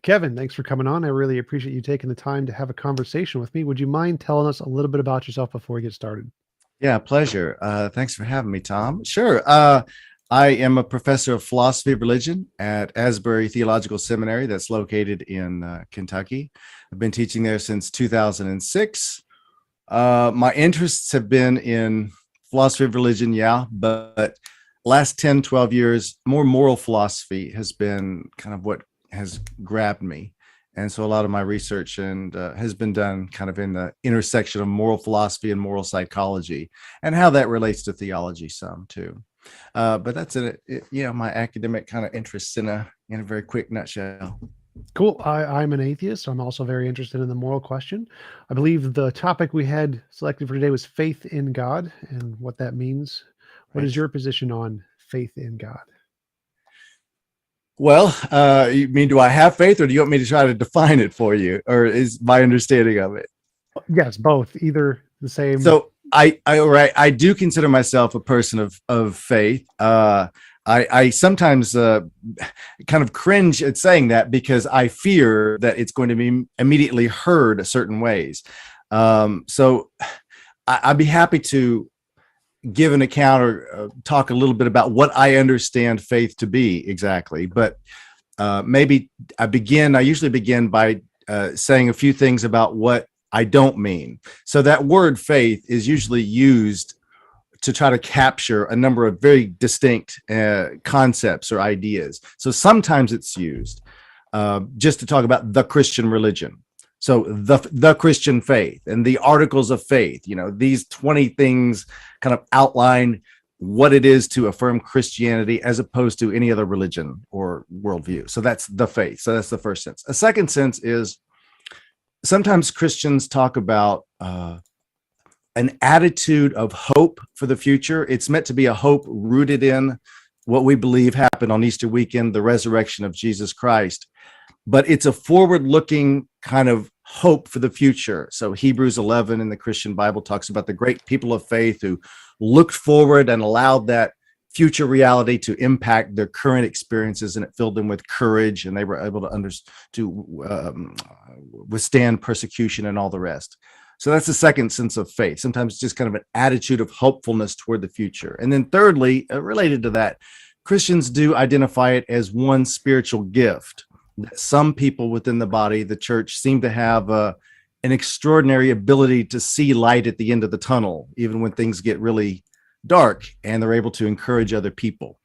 Kevin, thanks for coming on. I really appreciate you taking the time to have a conversation with me. Would you mind telling us a little bit about yourself before we get started? Yeah, pleasure. Thanks for having me, Tom. Sure. I am a professor of philosophy of religion at Asbury Theological Seminary that's located in Kentucky. I've been teaching there since 2006. My interests have been in philosophy of religion, yeah, but last 10, 12 years, more moral philosophy has been kind of what has grabbed me. And so a lot of my research has been done kind of in the intersection of moral philosophy and moral psychology, and how that relates to theology some too. But that's my academic kind of interests in a very quick nutshell. Cool. I'm an atheist, so I'm also very interested in the moral question. I believe the topic we had selected for today was faith in God and what that means. What is your position on faith in God? Well, you mean, do I have faith, or do you want me to try to define it for you, or is my understanding of it? Yes, both, either the same. So I do consider myself a person of faith. I sometimes kind of cringe at saying that because I fear that it's going to be immediately heard certain ways. So I'd be happy to give an account or talk a little bit about what I understand faith to be exactly. But maybe I usually begin by saying a few things about what I don't mean. So that word faith is usually used to try to capture a number of very distinct concepts or ideas. So sometimes it's used just to talk about the Christian religion. So the Christian faith and the articles of faith, these 20 things kind of outline what it is to affirm Christianity as opposed to any other religion or worldview. So that's the faith. So that's the first sense. A second sense is sometimes Christians talk about an attitude of hope for the future. It's meant to be a hope rooted in what we believe happened on Easter weekend, the resurrection of Jesus Christ. But it's a forward-looking kind of hope for the future. So Hebrews 11 in the Christian Bible talks about the great people of faith who looked forward and allowed that future reality to impact their current experiences, and it filled them with courage, and they were able to withstand persecution and all the rest. So that's the second sense of faith. Sometimes it's just kind of an attitude of hopefulness toward the future. And then thirdly, related to that, Christians do identify it as one spiritual gift. Some people within the body, the church, seem to have an extraordinary ability to see light at the end of the tunnel, even when things get really dark, and they're able to encourage other people.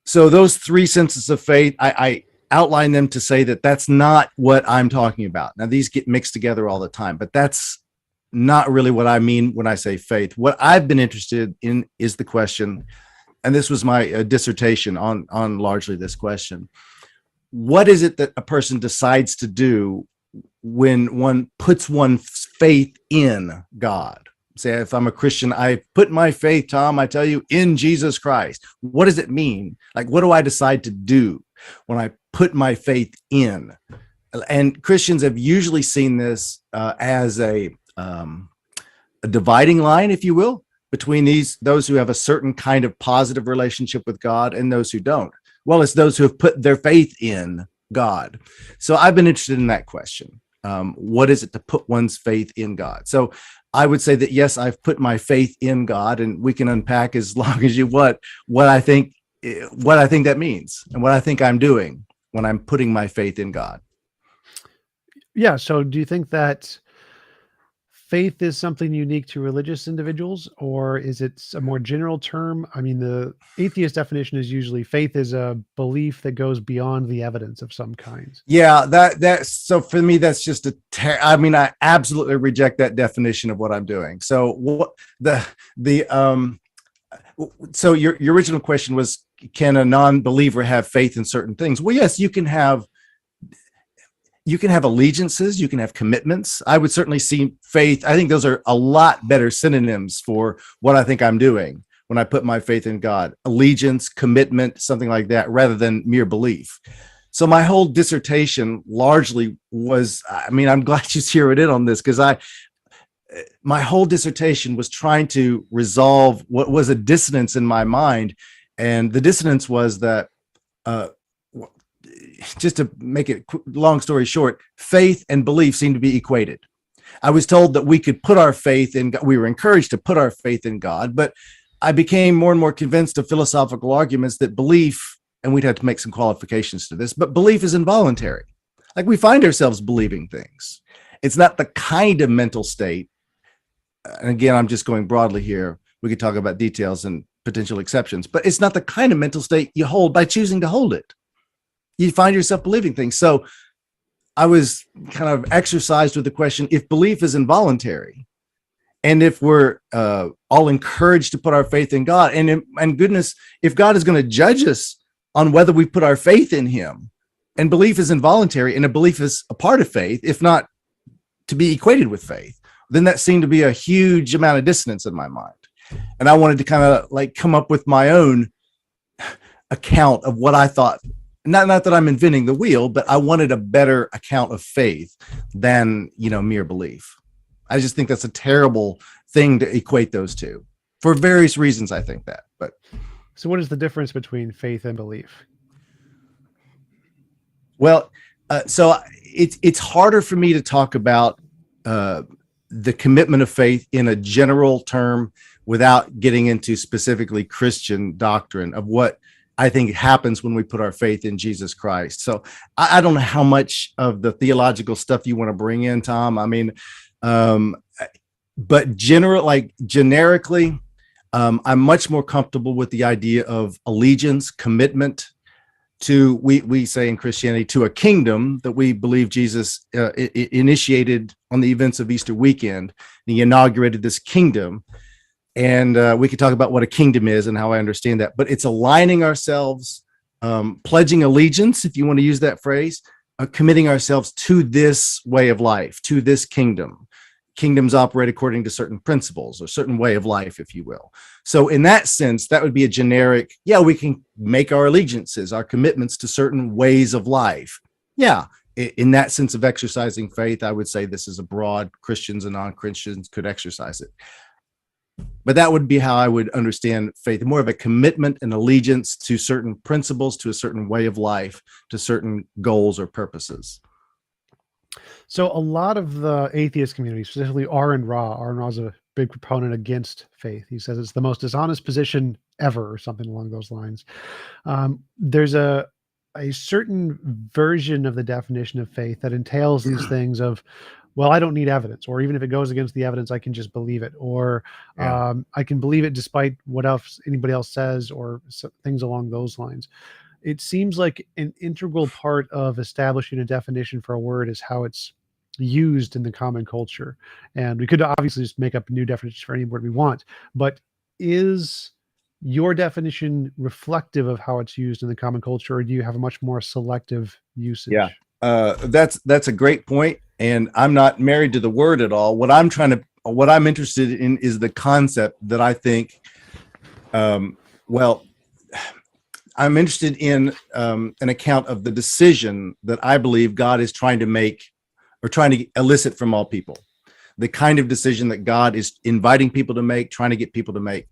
So those three senses of faith, I outline them to say that that's not what I'm talking about. Now, these get mixed together all the time, but that's not really what I mean when I say faith. What I've been interested in is the question, and this was my dissertation on largely this question. What is it that a person decides to do when one puts one's faith in God? Say, if I'm a Christian, I put my faith, Tom, I tell you, in Jesus Christ. What does it mean? Like, what do I decide to do when I put my faith in? And Christians have usually seen this as a dividing line, if you will, between those who have a certain kind of positive relationship with God and those who don't. Well, it's those who have put their faith in God. So I've been interested in that question. What is it to put one's faith in God? So I would say that, yes, I've put my faith in God, and we can unpack as long as you want what I think that means and what I think I'm doing when I'm putting my faith in God. Yeah. So do you think that faith is something unique to religious individuals, or is it a more general term? I mean, the atheist definition is usually faith is a belief that goes beyond the evidence of some kind. Yeah, that's so for me, that's just I absolutely reject that definition of what I'm doing. So what so your original question was, can a non-believer have faith in certain things? Well, yes, you can have allegiances, you can have commitments. I would certainly see faith. I think those are a lot better synonyms for what I think I'm doing when I put my faith in God. Allegiance, commitment, something like that, rather than mere belief. So my whole dissertation largely was, I'm glad you zeroed in on this, because my whole dissertation was trying to resolve what was a dissonance in my mind. And the dissonance was that, uh, just to make it long story short, faith and belief seem to be equated. I was told that we could put our faith in God. We were encouraged to put our faith in God, but I became more and more convinced of philosophical arguments that belief, and we'd have to make some qualifications to this, but belief is involuntary. Like, we find ourselves believing things. It's not the kind of mental state. And again, I'm just going broadly here. We could talk about details and potential exceptions, but it's not the kind of mental state you hold by choosing to hold it. You find yourself believing things. So I was kind of exercised with the question, if belief is involuntary, and if we're all encouraged to put our faith in God, and goodness, if God is going to judge us on whether we put our faith in him, and belief is involuntary, and a belief is a part of faith, if not to be equated with faith, then that seemed to be a huge amount of dissonance in my mind. And I wanted to kind of like come up with my own account of what I thought. Not that I'm inventing the wheel, but I wanted a better account of faith than, mere belief. I just think that's a terrible thing to equate those two for various reasons. I think that, but. So what is the difference between faith and belief? Well, so it's harder for me to talk about the commitment of faith in a general term without getting into specifically Christian doctrine of what I think happens when we put our faith in Jesus Christ. So I don't know how much of the theological stuff you want to bring in, Tom. I mean, but generically, I'm much more comfortable with the idea of allegiance, commitment to, we say in Christianity, to a kingdom that we believe Jesus initiated on the events of Easter weekend. He inaugurated this kingdom. And we could talk about what a kingdom is and how I understand that, but it's aligning ourselves, pledging allegiance, if you want to use that phrase, committing ourselves to this way of life, to this kingdom. Kingdoms operate according to certain principles or certain way of life, if you will. So in that sense, that would be a generic, we can make our allegiances, our commitments to certain ways of life. Yeah. In that sense of exercising faith, I would say this is a broad, Christians and non-Christians could exercise it. But that would be how I would understand faith, more of a commitment and allegiance to certain principles, to a certain way of life, to certain goals or purposes. So a lot of the atheist community, specifically Aaron Ra is a big proponent against faith. He says it's the most dishonest position ever, or something along those lines. There's a certain version of the definition of faith that entails these things of, well, I don't need evidence, or even if it goes against the evidence, I can just believe it, or I can believe it despite what else anybody else says, or things along those lines. It seems like an integral part of establishing a definition for a word is how it's used in the common culture. And we could obviously just make up new definitions for any word we want, but is your definition reflective of how it's used in the common culture, or do you have a much more selective usage? Yeah, that's a great point. And I'm not married to the word at all. What I'm interested in is the concept that I think, I'm interested in an account of the decision that I believe God is trying to make, or trying to elicit from all people. The kind of decision that God is inviting people to make, trying to get people to make.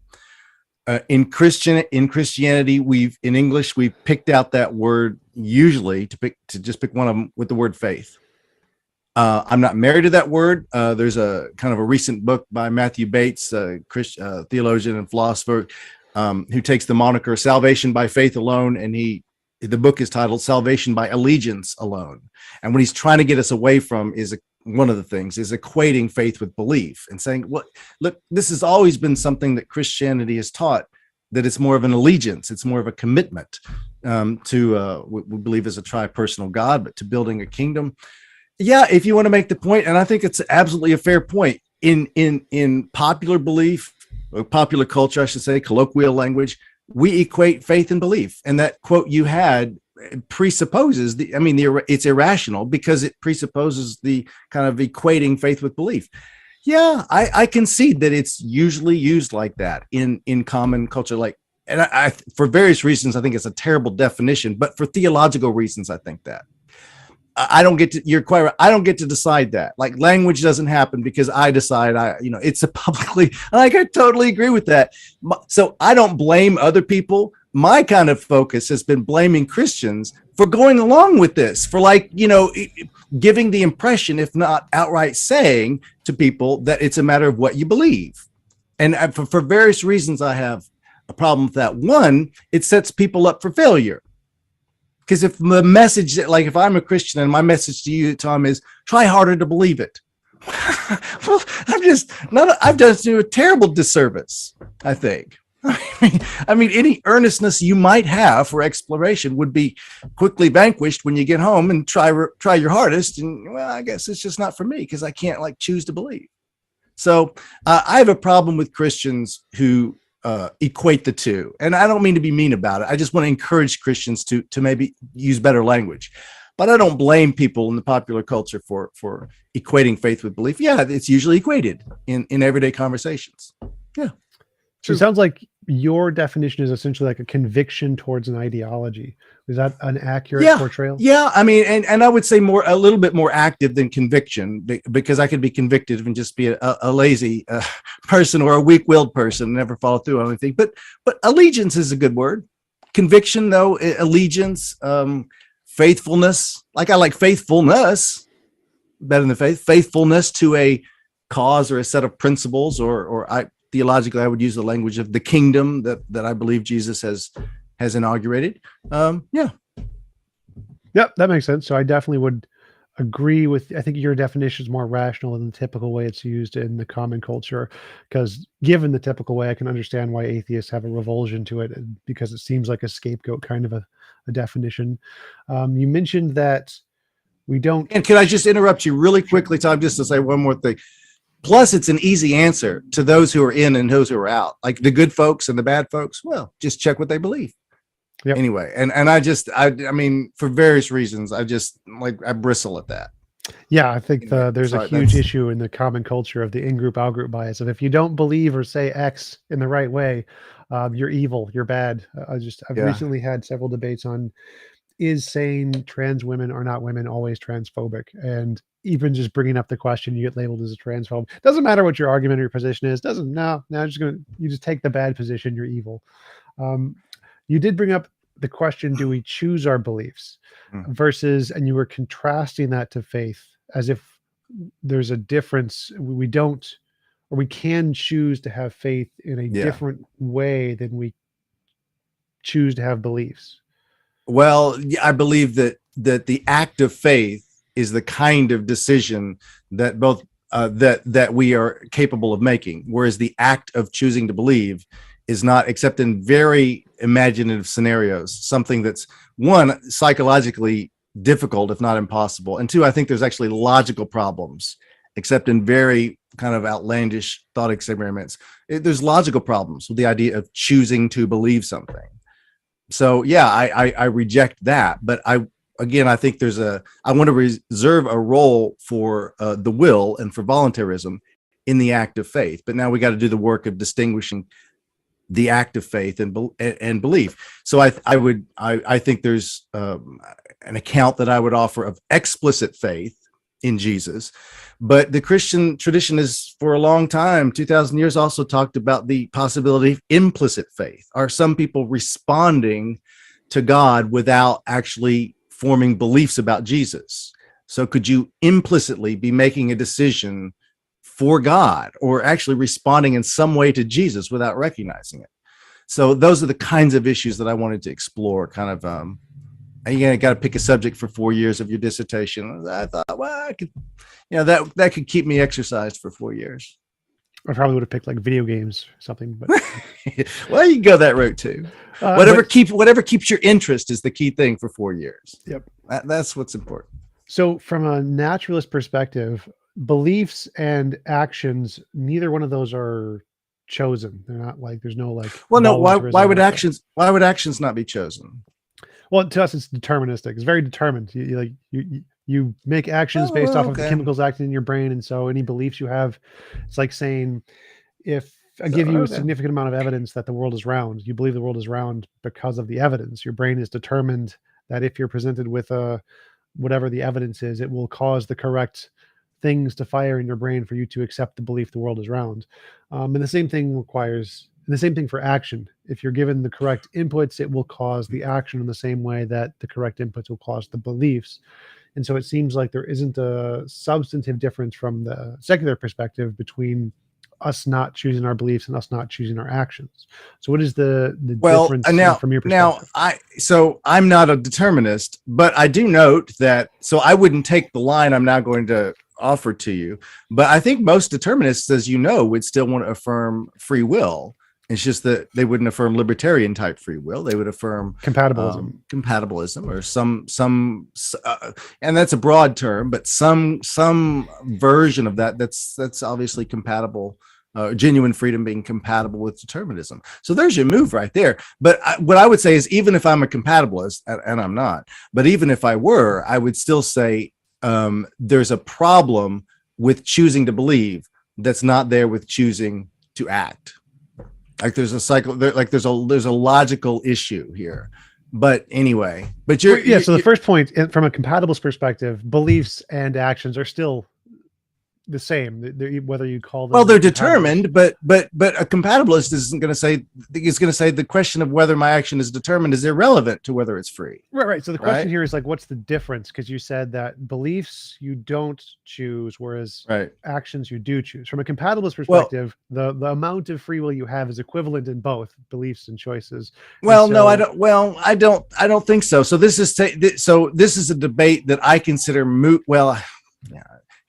In Christianity, in English, we've picked out that word usually to just pick one of them with the word faith. I'm not married to that word. There's a kind of a recent book by Matthew Bates, theologian and philosopher, who takes the moniker Salvation by Faith Alone. And the book is titled Salvation by Allegiance Alone. And what he's trying to get us away from one of the things is equating faith with belief and saying, look, this has always been something that Christianity has taught, that it's more of an allegiance. It's more of a commitment to what we believe is a tri-personal God, but to building a kingdom. Yeah, if you want to make the point, and I think it's absolutely a fair point, in popular belief, or popular culture, I should say, colloquial language, we equate faith and belief. And that quote you had presupposes it's irrational because it presupposes the kind of equating faith with belief. Yeah, I concede that it's usually used like that in common culture. And I, for various reasons, I think it's a terrible definition, but for theological reasons, I think that. I don't get to, you're quite right. I don't get to decide that. Like language doesn't happen because I decide it's a publicly, like, I totally agree with that. So I don't blame other people. My kind of focus has been blaming Christians for going along with this, for giving the impression, if not outright saying to people that it's a matter of what you believe. And for various reasons, I have a problem with that. One, it sets people up for failure. Because if the message, like if I'm a Christian and my message to you, Tom, is try harder to believe it. Well, I've done you a terrible disservice, I think. I mean, any earnestness you might have for exploration would be quickly vanquished when you get home and try your hardest. And well, I guess it's just not for me because I can't choose to believe. So I have a problem with Christians who equate the two. And I don't mean to be mean about it. I just want to encourage Christians to maybe use better language. But I don't blame people in the popular culture for equating faith with belief. Yeah, it's usually equated in everyday conversations. Yeah. So it sounds like your definition is essentially like a conviction towards an ideology. Is that an accurate portrayal? Yeah. I mean, and I would say a little bit more active than conviction, because I could be convicted and just be a lazy person or a weak-willed person, never follow through on anything. But allegiance is a good word. Conviction, though, allegiance, faithfulness. I like faithfulness better than faithfulness to a cause or a set of principles, or theologically, I would use the language of the kingdom that I believe Jesus has inaugurated. Yeah. Yep, that makes sense. So I definitely would agree with, I think your definition is more rational than the typical way it's used in the common culture, because given the typical way, I can understand why atheists have a revulsion to it, because it seems like a scapegoat kind of a definition. You mentioned that we don't. And can I just interrupt you really quickly, Tom, just to say one more thing? Plus, it's an easy answer to those who are in and those who are out, like the good folks and the bad folks. Well, just check what they believe. Yep. Anyway, and I mean, for various reasons, I bristle at that. Yeah, I think there's a huge issue in the common culture of the in-group, out-group bias. And if you don't believe or say X in the right way, you're evil, you're bad. I've recently had several debates on, is saying trans women are not women always transphobic? And even just bringing up the question, you get labeled as a transphobe. Doesn't matter what your argument or your position is. You just take the bad position, you're evil. You did bring up the question, do we choose our beliefs versus, and you were contrasting that to faith as if there's a difference. We don't, or we can choose to have faith in a different way than we choose to have beliefs. Well, I believe that the act of faith is the kind of decision that both that we are capable of making, whereas the act of choosing to believe is not, except in very imaginative scenarios, something that's, one, psychologically difficult, if not impossible, and two, I think there's actually logical problems, except in very kind of outlandish thought experiments. There's logical problems with the idea of choosing to believe something. So yeah, I reject that, but I think I want to reserve a role for the will and for voluntarism in the act of faith. But now we got to do the work of distinguishing the act of faith and belief. So I think there's an account that I would offer of explicit faith in Jesus, but the Christian tradition is, for a long time, 2,000 years, also talked about the possibility of implicit faith. Are some people responding to God without actually forming beliefs about Jesus? So could you implicitly be making a decision for God, or actually responding in some way to Jesus without recognizing it? So those are the kinds of issues that I wanted to explore. Kind of, you got to pick a subject for 4 years of your dissertation. I thought, well, I could, that could keep me exercised for 4 years. I probably would have picked like video games or something, but well, you can go that route too. Whatever keeps your interest is the key thing for 4 years. Yep, that's what's important. So, from a naturalist perspective, beliefs and actions, neither one of those are chosen. They're not like, there's no like. Well, no. Why would actions not be chosen? Well, to us, it's deterministic. It's very determined. You make actions based off of the chemicals acting in your brain, and so any beliefs you have, it's like saying, if I give you a significant amount of evidence that the world is round, you believe the world is round because of the evidence. Your brain is determined that if you're presented with a whatever the evidence is, it will cause the correct things to fire in your brain for you to accept the belief the world is round. And the same thing requires the same thing for action. If you're given the correct inputs, it will cause the action in the same way that the correct inputs will cause the beliefs. And so it seems like there isn't a substantive difference from the secular perspective between us not choosing our beliefs and us not choosing our actions. So what is the Well, difference from your now perspective? I'm not a determinist, but I do note that, so I wouldn't take the line I'm now going to offer to you, but I think most determinists, as you know, would still want to affirm free will. It's just that they wouldn't affirm libertarian type free will. They would affirm Compatibilism. compatibilism, or and that's a broad term, but some version of that. That's obviously compatible. Genuine freedom being compatible with determinism. So there's your move right there. But what I would say is, even if I'm a compatibilist, and I'm not, but even if I were, I would still say there's a problem with choosing to believe that's not there with choosing to act. Like there's a cycle, there's a logical issue here. But anyway, but So the first point, from a compatibilist perspective, beliefs and actions are still the same, whether you call them, well, they're determined, but a compatibilist isn't going to say, he's going to say the question of whether my action is determined is irrelevant to whether it's free. Right. So the question here is like, what's the difference? Because you said that beliefs you don't choose, whereas actions you do choose. From a compatibilist perspective, the amount of free will you have is equivalent in both beliefs and choices. Well, no, I don't. Well, I don't think so. So this is a debate that I consider moot. Well, yeah.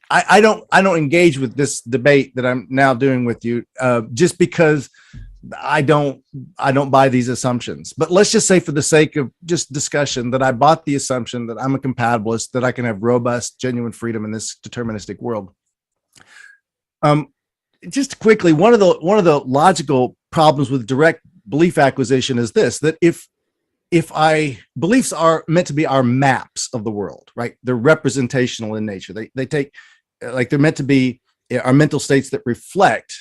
I don't engage with this debate that I'm now doing with you, just because I don't buy these assumptions. But let's just say, for the sake of just discussion, that I bought the assumption that I'm a compatibilist, that I can have robust, genuine freedom in this deterministic world. Just quickly, one of the logical problems with direct belief acquisition is this: that if beliefs are meant to be our maps of the world, right? They're representational in nature. They take, like, they're meant to be our mental states that reflect.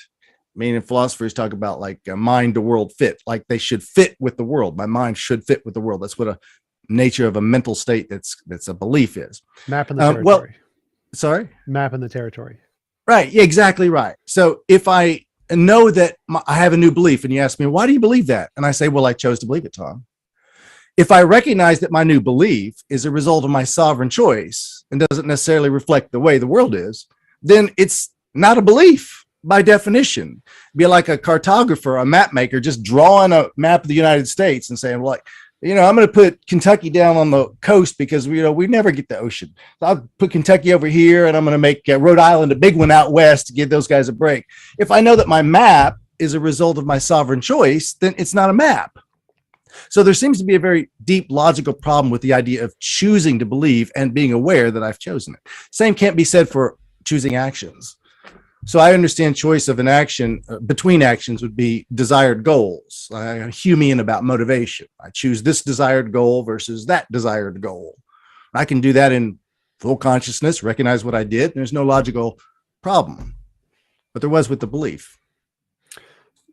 Meaning, philosophers talk about like a mind to world fit, like they should fit with the world. My mind should fit with the world. That's what a nature of a mental state that's a belief is. Map in the territory. Sorry? Map in the territory. Right. Yeah, exactly right. So if I know that I have a new belief, and you ask me, why do you believe that? And I say, well, I chose to believe it, Tom. If I recognize that my new belief is a result of my sovereign choice and doesn't necessarily reflect the way the world is, then it's not a belief by definition. It'd be like a cartographer, a map maker, just drawing a map of the United States and saying, well, I'm going to put Kentucky down on the coast because we never get the ocean. So I'll put Kentucky over here, and I'm going to make Rhode Island a big one out west to give those guys a break. If I know that my map is a result of my sovereign choice, then it's not a map. So there seems to be a very deep logical problem with the idea of choosing to believe and being aware that I've chosen it. Same can't be said for choosing actions. So I understand choice of an action between actions would be desired goals. I'm Humean about motivation. I choose this desired goal versus that desired goal. I can do that in full consciousness, recognize what I did. There's no logical problem, but there was with the belief.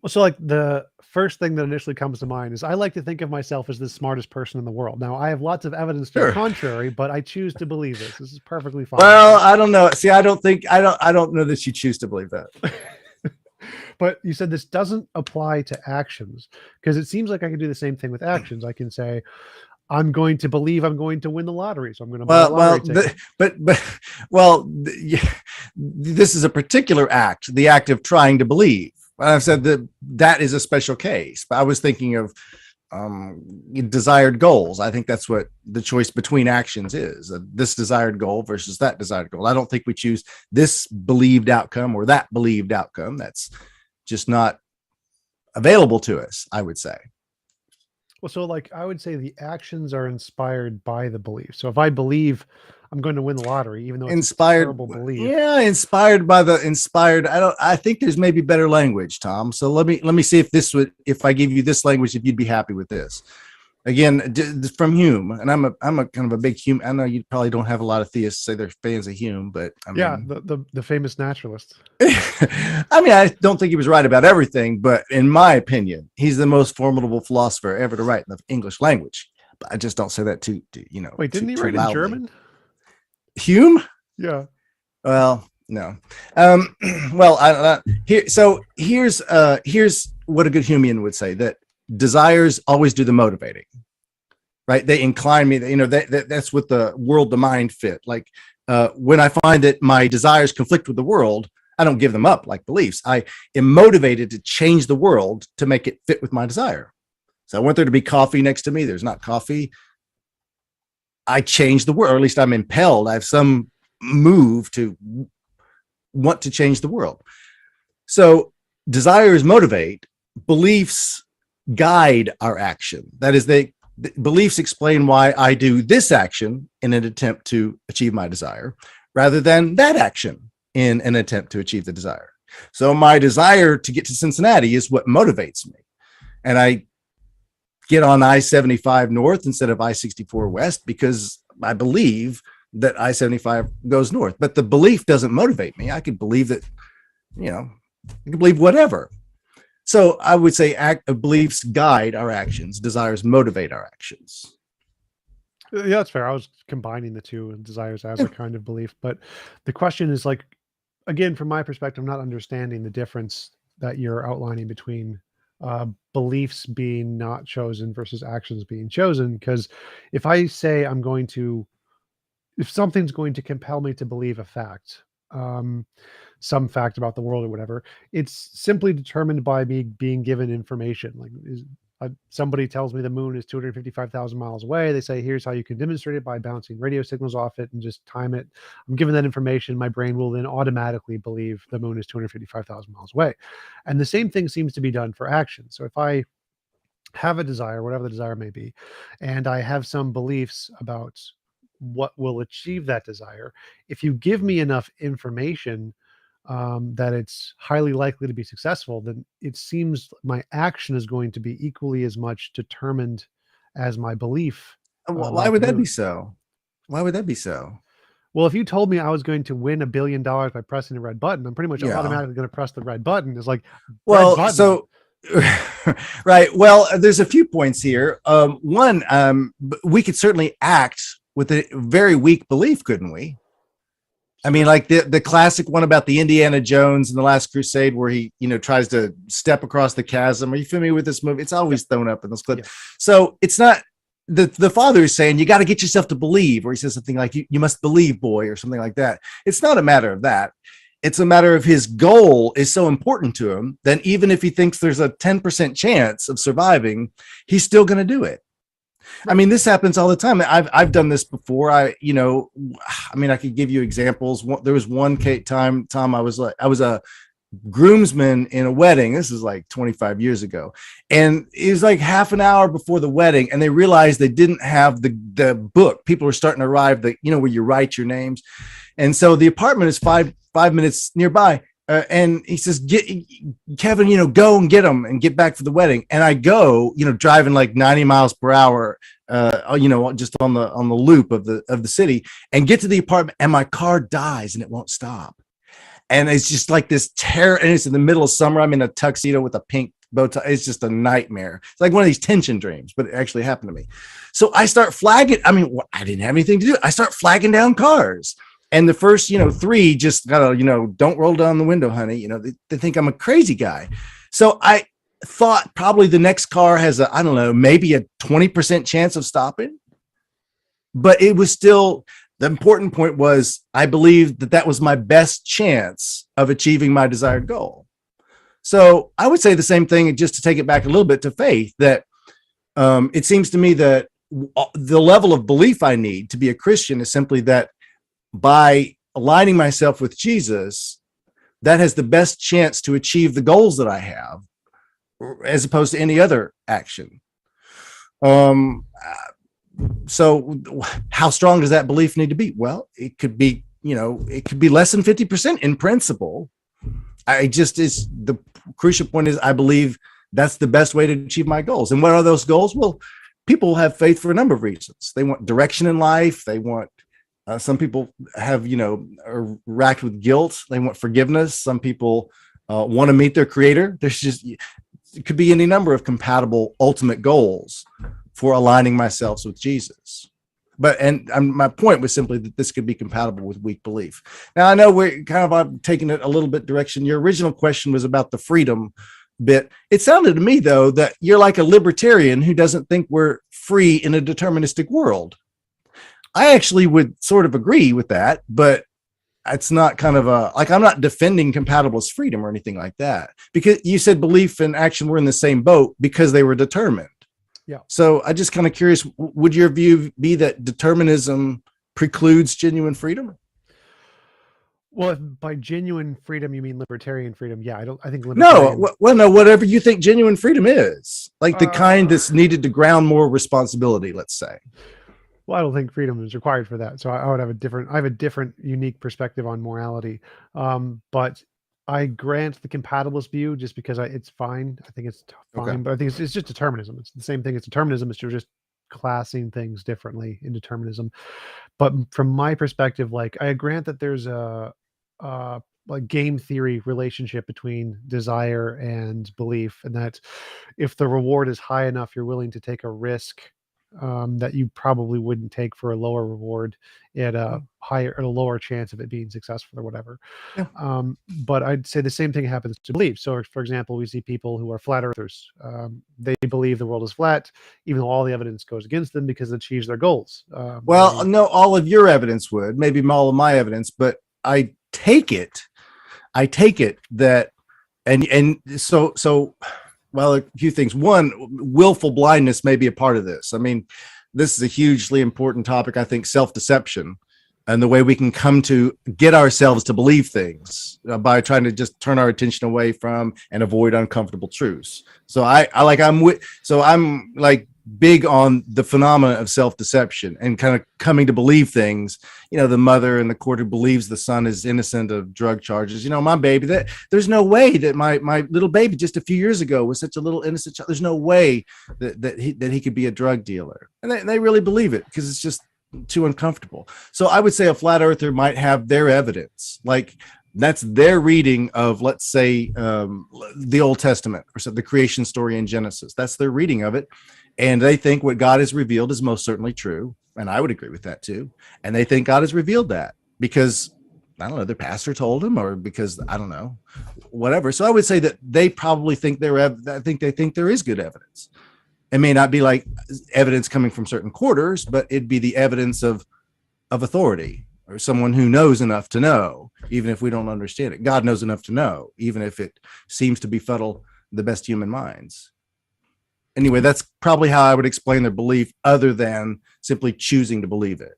Well, so like the first thing that initially comes to mind is I like to think of myself as the smartest person in the world. Now, I have lots of evidence to the contrary, but I choose to believe this. This is perfectly fine. Well, I don't know. See, I don't know that you choose to believe that. But you said this doesn't apply to actions, because it seems like I can do the same thing with actions. I can say, I'm going to believe I'm going to win the lottery, so I'm going to buy a lottery ticket. This is a particular act, the act of trying to believe. I've said that is a special case, but I was thinking of desired goals. I think that's what the choice between actions is, this desired goal versus that desired goal. I don't think we choose this believed outcome or that believed outcome. That's just not available to us, I would say. Well, so like I would say the actions are inspired by the belief. So if I believe I'm going to win the lottery, even though it's inspired, a terrible belief. Yeah, inspired by the inspired. I think there's maybe better language, Tom. So let me see if I give you this language, if you'd be happy with this. Again, from Hume, and I'm a kind of a big Hume. I know you probably don't have a lot of theists say they're fans of Hume, but I mean, the famous naturalist. I mean, I don't think he was right about everything, but in my opinion, he's the most formidable philosopher ever to write in the English language. But I just don't say that to Wait, didn't he write in German? Hume? Yeah. Well, no. Um, well, here's what a good Humean would say, that desires always do the motivating, right? They incline me, that's what the world, the mind fit. Like when I find that my desires conflict with the world, I don't give them up like beliefs. I am motivated to change the world to make it fit with my desire. So I want there to be coffee next to me. There's not coffee. I change the world, or at least I'm impelled. I have some move to want to change the world. So desires motivate, beliefs guide our action. That is, beliefs explain why I do this action in an attempt to achieve my desire, rather than that action in an attempt to achieve the desire. So my desire to get to Cincinnati is what motivates me. And I get on I-75 North instead of I-64 West because I believe that I-75 goes north. But the belief doesn't motivate me. I could believe that, I can believe whatever. So I would say beliefs guide our actions. Desires motivate our actions. Yeah, that's fair. I was combining the two desires as a kind of belief. But the question is like, again, from my perspective, I'm not understanding the difference that you're outlining between beliefs being not chosen versus actions being chosen. Because if I say if something's going to compel me to believe a fact, some fact about the world or whatever, it's simply determined by me being given information. Like somebody tells me the moon is 255,000 miles away. They say, here's how you can demonstrate it by bouncing radio signals off it and just time it. I'm given that information. My brain will then automatically believe the moon is 255,000 miles away. And the same thing seems to be done for action. So if I have a desire, whatever the desire may be, and I have some beliefs about what will achieve that desire, if you give me enough information that it's highly likely to be successful, then it seems my action is going to be equally as much determined as my belief. Why would that be so? Why would that be so? Well, if you told me I was going to win $1 billion by pressing the red button, I'm pretty much automatically going to press the red button. It's like, well, so right. Well, there's a few points here. One, we could certainly act with a very weak belief, couldn't we? I mean, like the classic one about the Indiana Jones in The Last Crusade, where he, tries to step across the chasm. Are you familiar with this movie? It's always thrown up in those clips. Yeah. So it's not the father is saying, you got to get yourself to believe, or he says something like, you must believe, boy, or something like that. It's not a matter of that. It's a matter of his goal is so important to him that even if he thinks there's a 10% chance of surviving, he's still going to do it. I mean, this happens all the time. I've done this before. I could give you examples. There was one time, Tom, I was a groomsman in a wedding. This is like 25 years ago. And it was like half an hour before the wedding. And they realized they didn't have the book. People were starting to arrive, where you write your names. And so the apartment is five minutes nearby. And he says, Kevin, go and get them and get back for the wedding. And I go, driving like 90 miles per hour, just on the loop of the city, and get to the apartment, and my car dies and it won't stop. And it's just like this terror. And it's in the middle of summer. I'm in a tuxedo with a pink bow tie. It's just a nightmare. It's like one of these tension dreams, but it actually happened to me. So I start flagging. I mean, I didn't have anything to do. I start flagging down cars. And the first, three just gotta, don't roll down the window, honey. They think I'm a crazy guy. So I thought probably the next car has maybe a 20% chance of stopping. But it was still, the important point was, I believed that was my best chance of achieving my desired goal. So I would say the same thing, just to take it back a little bit to faith, that it seems to me that the level of belief I need to be a Christian is simply that by aligning myself with Jesus, that has the best chance to achieve the goals that I have, as opposed to any other action. So how strong does that belief need to be? Well, it could be, it could be less than 50% in principle. The crucial point is, I believe that's the best way to achieve my goals. And what are those goals? Well, people have faith for a number of reasons. They want direction in life. They want, some people have, are racked with guilt. They want forgiveness. Some people want to meet their creator. It could be any number of compatible ultimate goals for aligning myself with Jesus. But my point was simply that this could be compatible with weak belief. Now I know we're kind of I'm taking it a little bit direction. Your original question was about the freedom bit. It sounded to me though that you're like a libertarian who doesn't think we're free in a deterministic world. I actually would sort of agree with that, but it's not kind of a like I'm not defending compatibilist freedom or anything like that, because you said belief and action were in the same boat because they were determined. Yeah. So I just kind of curious, would your view be that determinism precludes genuine freedom? Well, if by genuine freedom you mean libertarian freedom, yeah, I think No, libertarian. well, no, whatever you think genuine freedom is, like the kind Uh, that's needed to ground more responsibility, let's say. well, I don't think freedom is required for that. So I would have I have a different, unique perspective on morality. But I grant the compatibilist view just because it's fine. I think it's Okay. fine, but I think it's just determinism. It's the same thing as determinism. It's just classing things differently in determinism. But from my perspective, like I grant that there's a like game theory relationship between desire and belief, and that if the reward is high enough, you're willing to take a risk that you probably wouldn't take for a lower reward at a lower chance of it being successful or whatever. Yeah. But I'd say the same thing happens to belief. So, for example, we see people who are flat earthers. They believe the world is flat, even though all the evidence goes against them because it achieves their goals. Well, no, all of your evidence would, maybe all of my evidence, but I take it that, so, well, a few things. One, willful blindness may be a part of this. I mean, this is a hugely important topic. I think self-deception and the way we can come to get ourselves to believe things by trying to just turn our attention away from and avoid uncomfortable truths. So I'm like big on the phenomena of self-deception and kind of coming to believe things. You know, the mother in the court who believes the son is innocent of drug charges. You know, my baby, that there's no way that my little baby just a few years ago was such a little innocent child. There's no way that he could be a drug dealer. And they really believe it because it's just too uncomfortable. So I would say a flat earther might have their evidence, like that's their reading of, let's say, the Old Testament or so, the creation story in Genesis. That's their reading of it. And they think what God has revealed is most certainly true. And I would agree with that too. And they think God has revealed that because, I don't know, their pastor told them, or because, I don't know, whatever. So I would say that they probably think they think there is good evidence. It may not be like evidence coming from certain quarters, but it'd be the evidence of authority or someone who knows enough to know, even if we don't understand it. God knows enough to know, even if it seems to befuddle the best human minds. Anyway, that's probably how I would explain their belief, other than simply choosing to believe it.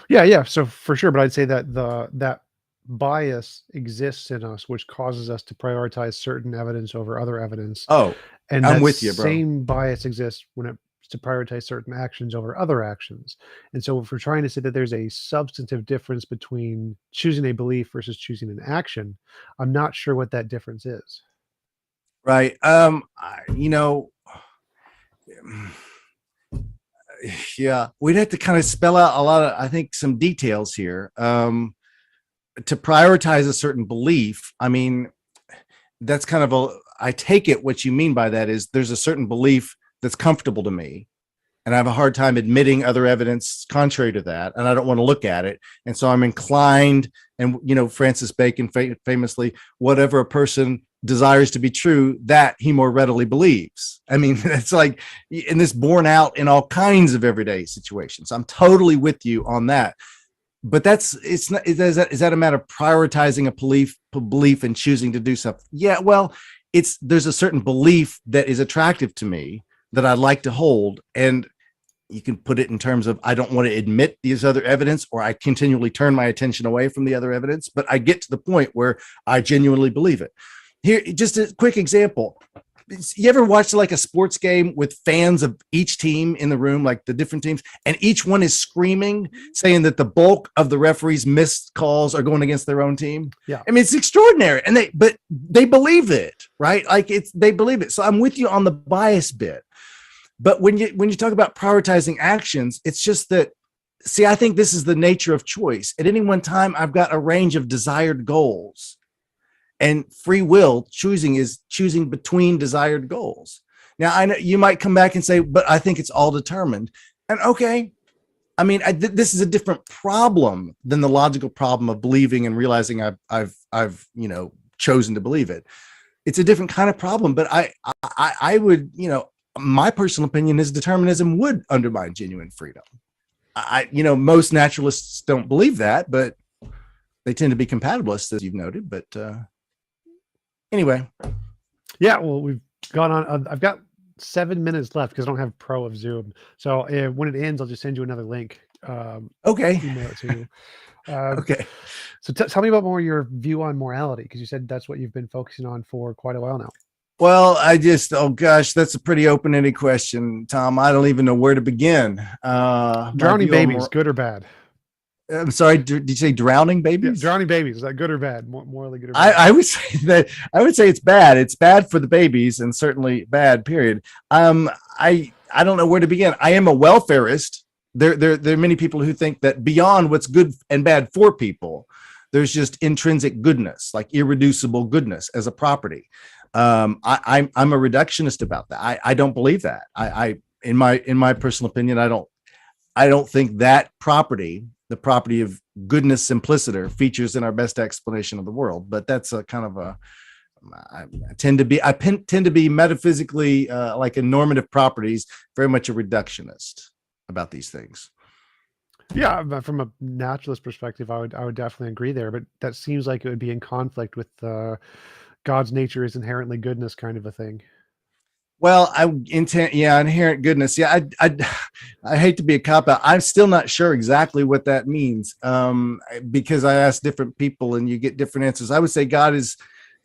Yeah. So for sure, but I'd say that that bias exists in us, which causes us to prioritize certain evidence over other evidence. Oh, And I'm that with you, bro. same bias exists when it's to prioritize certain actions over other actions. And so if we're trying to say that there's a substantive difference between choosing a belief versus choosing an action, I'm not sure what that difference is. Right. You know, yeah, we'd have to kind of spell out a lot of, I think, some details here. To prioritize a certain belief, I mean, that's kind of I take it what you mean by that is there's a certain belief that's comfortable to me, and I have a hard time admitting other evidence contrary to that, and I don't want to look at it. And so I'm inclined, and, you know, Francis Bacon famously, whatever a person desires to be true, that he more readily believes. I mean, it's like, and this borne out in all kinds of everyday situations. I'm totally with you on that. But is that a matter of prioritizing a belief and choosing to do something? Yeah, well, there's a certain belief that is attractive to me that I'd like to hold. And you can put it in terms of, I don't want to admit these other evidence, or I continually turn my attention away from the other evidence, but I get to the point where I genuinely believe it. Here, just a quick example. You ever watch like a sports game with fans of each team in the room, like the different teams, and each one is screaming, saying that the bulk of the referees' missed calls are going against their own team? Yeah. I mean, it's extraordinary. And they believe it, right? Like they believe it. So I'm with you on the bias bit. But when you talk about prioritizing actions, it's just that, see, I think this is the nature of choice. At any one time, I've got a range of desired goals. And free will is choosing between desired goals. Now, I know you might come back and say, but I think it's all determined. And okay, I mean, this is a different problem than the logical problem of believing and realizing I've chosen to believe it. It's a different kind of problem, but I would, my personal opinion is determinism would undermine genuine freedom. Most naturalists don't believe that, but they tend to be compatibilists, as you've noted. But anyway. Yeah, well, we've gone on. I've got 7 minutes left because I don't have Pro of Zoom. So when it ends, I'll just send you another link. Okay. Email it to you. Okay. So tell me about more your view on morality, because you said that's what you've been focusing on for quite a while now. Well, oh gosh, that's a pretty open-ended question, Tom. I don't even know where to begin. Drowning babies, good or bad? I'm sorry, did you say drowning babies? Yeah, drowning babies, is that good or bad? Morally good or bad? I would say that it's bad. It's bad for the babies, and certainly bad. Period. I don't know where to begin. I am a welfarist. There are many people who think that beyond what's good and bad for people, there's just intrinsic goodness, like irreducible goodness as a property. I'm a reductionist about that. I don't believe that. In my personal opinion, I don't think that property, the property of goodness simpliciter, features in our best explanation of the world. But that's a kind of a I tend to be metaphysically like in normative properties, very much a reductionist about these things. Yeah, but from a naturalist perspective, I would definitely agree there. But that seems like it would be in conflict with God's nature is inherently goodness kind of a thing. Well, inherent goodness. Yeah, I hate to be a cop out. I'm still not sure exactly what that means, because I ask different people and you get different answers. I would say God is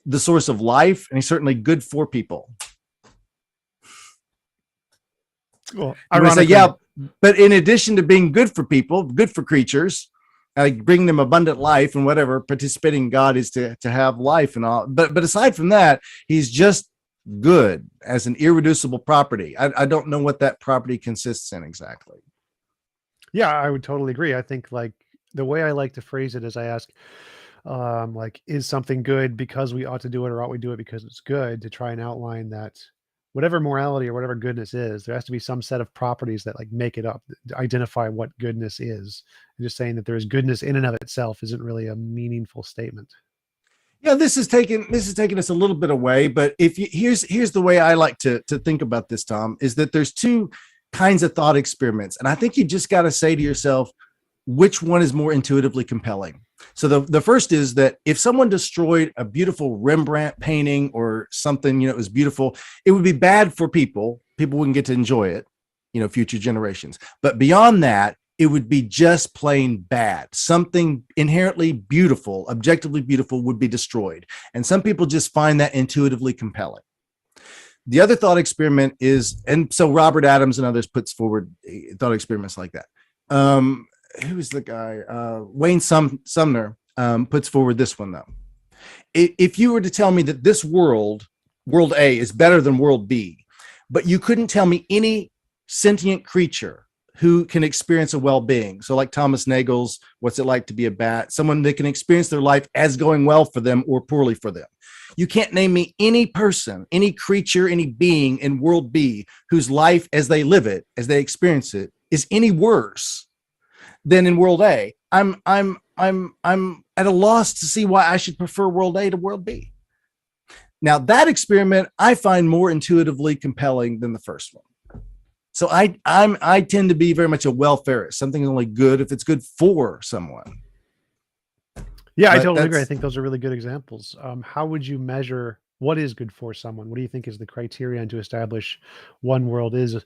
the source of life, and He's certainly good for people. Well, I would say, yeah, but in addition to being good for people, good for creatures, bring them abundant life and whatever, participating in God is to have life and all. But aside from that, He's just good as an irreducible property. I don't know what that property consists in exactly. Yeah, I would totally agree. I think like the way I like to phrase it is I ask, like, is something good because we ought to do it, or ought we do it because it's good, to try and outline that whatever morality or whatever goodness is, there has to be some set of properties that like make it up, identify what goodness is. And just saying that there is goodness in and of itself isn't really a meaningful statement. Yeah, this is taking us a little bit away, but here's the way I like to think about this, Tom, is that there's two kinds of thought experiments, and I think you just got to say to yourself which one is more intuitively compelling. So the first is that if someone destroyed a beautiful Rembrandt painting or something, it was beautiful, it would be bad for people. People wouldn't get to enjoy it, future generations. But beyond that, it would be just plain bad. Something inherently beautiful, objectively beautiful, would be destroyed. And some people just find that intuitively compelling. The other thought experiment is, and so Robert Adams and others puts forward thought experiments like that. Who's the guy? Wayne Sumner puts forward this one, though. If you were to tell me that this world A, is better than world B, but you couldn't tell me any sentient creature who can experience a well-being. So like Thomas Nagel's What's It Like to Be a Bat, someone that can experience their life as going well for them or poorly for them. You can't name me any person, any creature, any being in world B whose life as they live it, as they experience it, is any worse than in world A. I'm at a loss to see why I should prefer world A to world B. Now that experiment I find more intuitively compelling than the first one. So I tend to be very much a welfarist. Something is only good if it's good for someone. Yeah, I totally agree. I think those are really good examples. How would you measure what is good for someone? What do you think is the criterion to establish one world is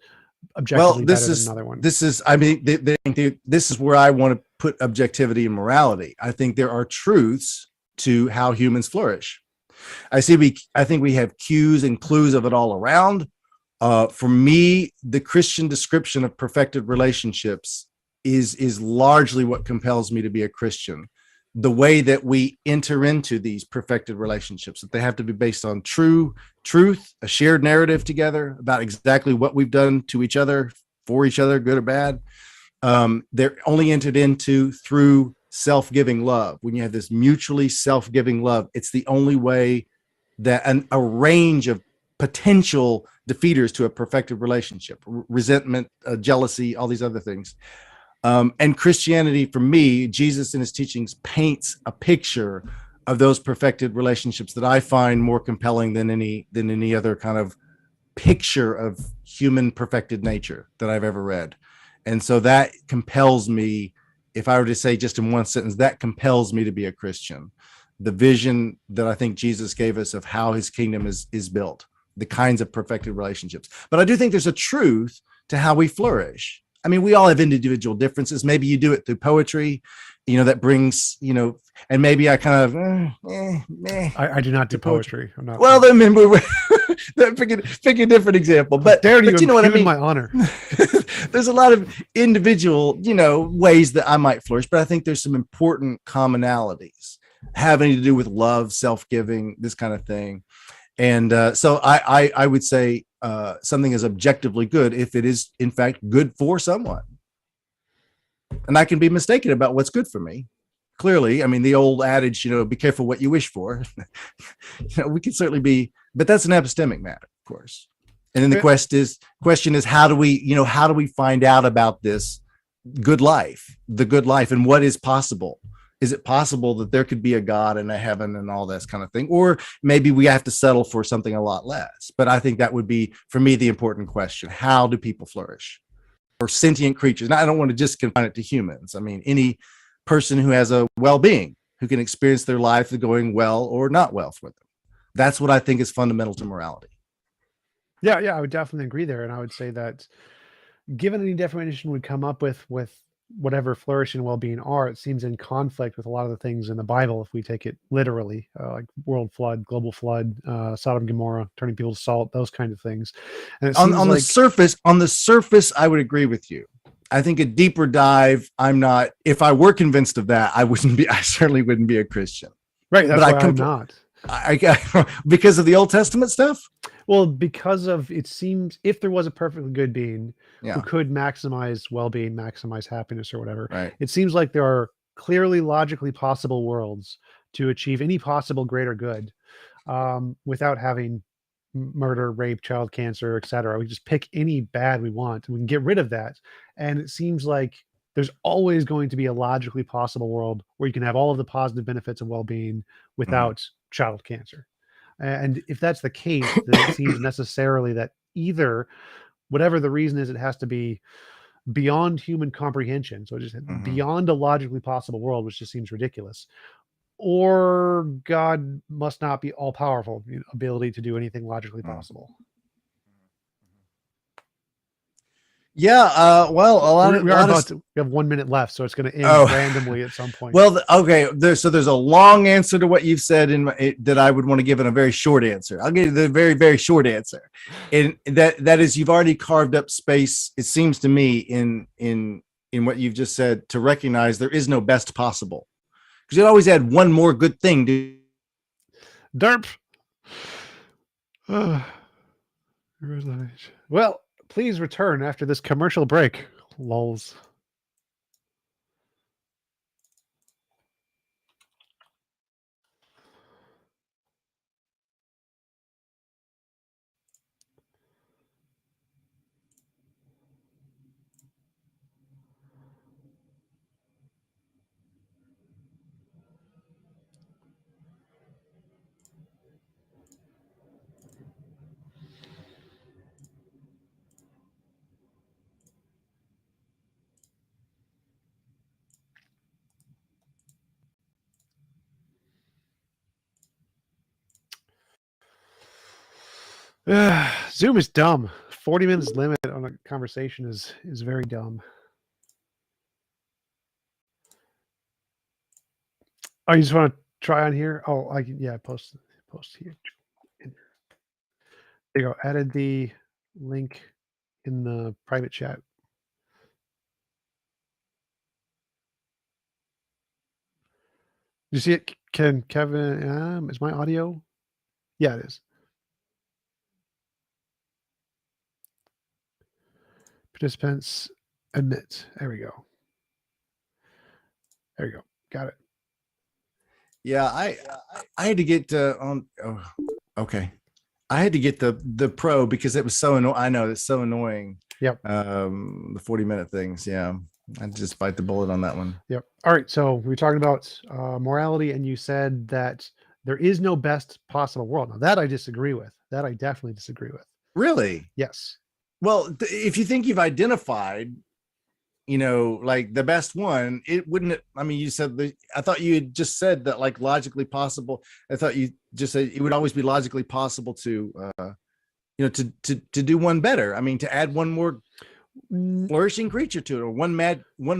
objectively better than another one? This is where I want to put objectivity and morality. I think there are truths to how humans flourish. I think we have cues and clues of it all around. For me, the Christian description of perfected relationships is largely what compels me to be a Christian. The way that we enter into these perfected relationships, that they have to be based on truth, a shared narrative together about exactly what we've done to each other, for each other, good or bad. They're only entered into through self-giving love. When you have this mutually self-giving love, it's the only way that a range of potential defeaters to a perfected relationship: resentment, jealousy, all these other things. And Christianity, for me, Jesus in his teachings paints a picture of those perfected relationships that I find more compelling than any other kind of picture of human perfected nature that I've ever read. And so that compels me, if I were to say just in one sentence, that compels me to be a Christian. The vision that I think Jesus gave us of how his kingdom is built, the kinds of perfected relationships. But I do think there's a truth to how we flourish. I mean, we all have individual differences. Maybe you do it through poetry, that brings, and maybe I kind of, I do not do poetry. I'm not. Well, then remember, pick a different example. But dare you you know what I mean? my honor. There's a lot of individual, ways that I might flourish, but I think there's some important commonalities having to do with love, self-giving, this kind of thing. And so I would say something is objectively good if it is in fact good for someone. And I can be mistaken about what's good for me. Clearly, I mean, the old adage, be careful what you wish for. We can certainly be, but that's an epistemic matter, of course. And then the question is, how do we find out about this good life, the good life, and what is possible? Is it possible that there could be a God and a heaven and all this kind of thing? Or maybe we have to settle for something a lot less. But I think that would be, for me, the important question. How do people flourish? Or sentient creatures? Now, I don't want to just confine it to humans. I mean, any person who has a well-being, who can experience their life going well or not well for them. That's what I think is fundamental to morality. Yeah, I would definitely agree there. And I would say that given any definition we come up with whatever flourishing and well-being are, it seems in conflict with a lot of the things in the Bible if we take it literally, like world flood, global flood, Sodom and Gomorrah, turning people to salt, those kinds of things. And it seems on the surface, I would agree with you. I think a deeper dive, I'm not. If I were convinced of that, I certainly wouldn't be a Christian. Right, that's why I'm not. Because of the Old Testament stuff. Well, because of, it seems, if there was a perfectly good being who could maximize well-being, maximize happiness or whatever, right, it seems like there are clearly logically possible worlds to achieve any possible greater good without having murder, rape, child cancer, etc. We just pick any bad we want and we can get rid of that. And it seems like there's always going to be a logically possible world where you can have all of the positive benefits of well-being without child cancer. And if that's the case, then it seems necessarily that either whatever the reason is, it has to be beyond human comprehension. So just beyond a logically possible world, which just seems ridiculous. Or God must not be all powerful, ability to do anything logically possible. Yeah, well, we have 1 minute left, so it's going to end randomly at some point. Well, okay, there's a long answer to what you've said that I would want to give in a very short answer. I'll give you the very, very short answer, and that is, you've already carved up space, it seems to me, in what you've just said, to recognize there is no best possible, because you'd always add one more good thing to derp. Well, please return after this commercial break. Lols. Zoom is dumb. 40 minutes limit on a conversation is very dumb. Oh, you just want to try on here? Oh, I can, post here. There you go. Added the link in the private chat. You see it? Can Kevin? Is my audio? Yeah, it is. Participants admit. There we go. There you go. Got it. Yeah, I had to get on. Oh, okay. I had to get the pro because it was so annoying. I know it's so annoying. Yep. The 40-minute things. Yeah. I just bite the bullet on that one. Yep. All right. So we are talking about morality, and you said that there is no best possible world. Now that I disagree with. That I definitely disagree with. Really? Yes. Well, if you think you've identified, like the best one, it wouldn't. I mean, you said I thought you had just said that, like, logically possible. I thought you just said it would always be logically possible to, to do one better. I mean, to add one more flourishing creature to it, or one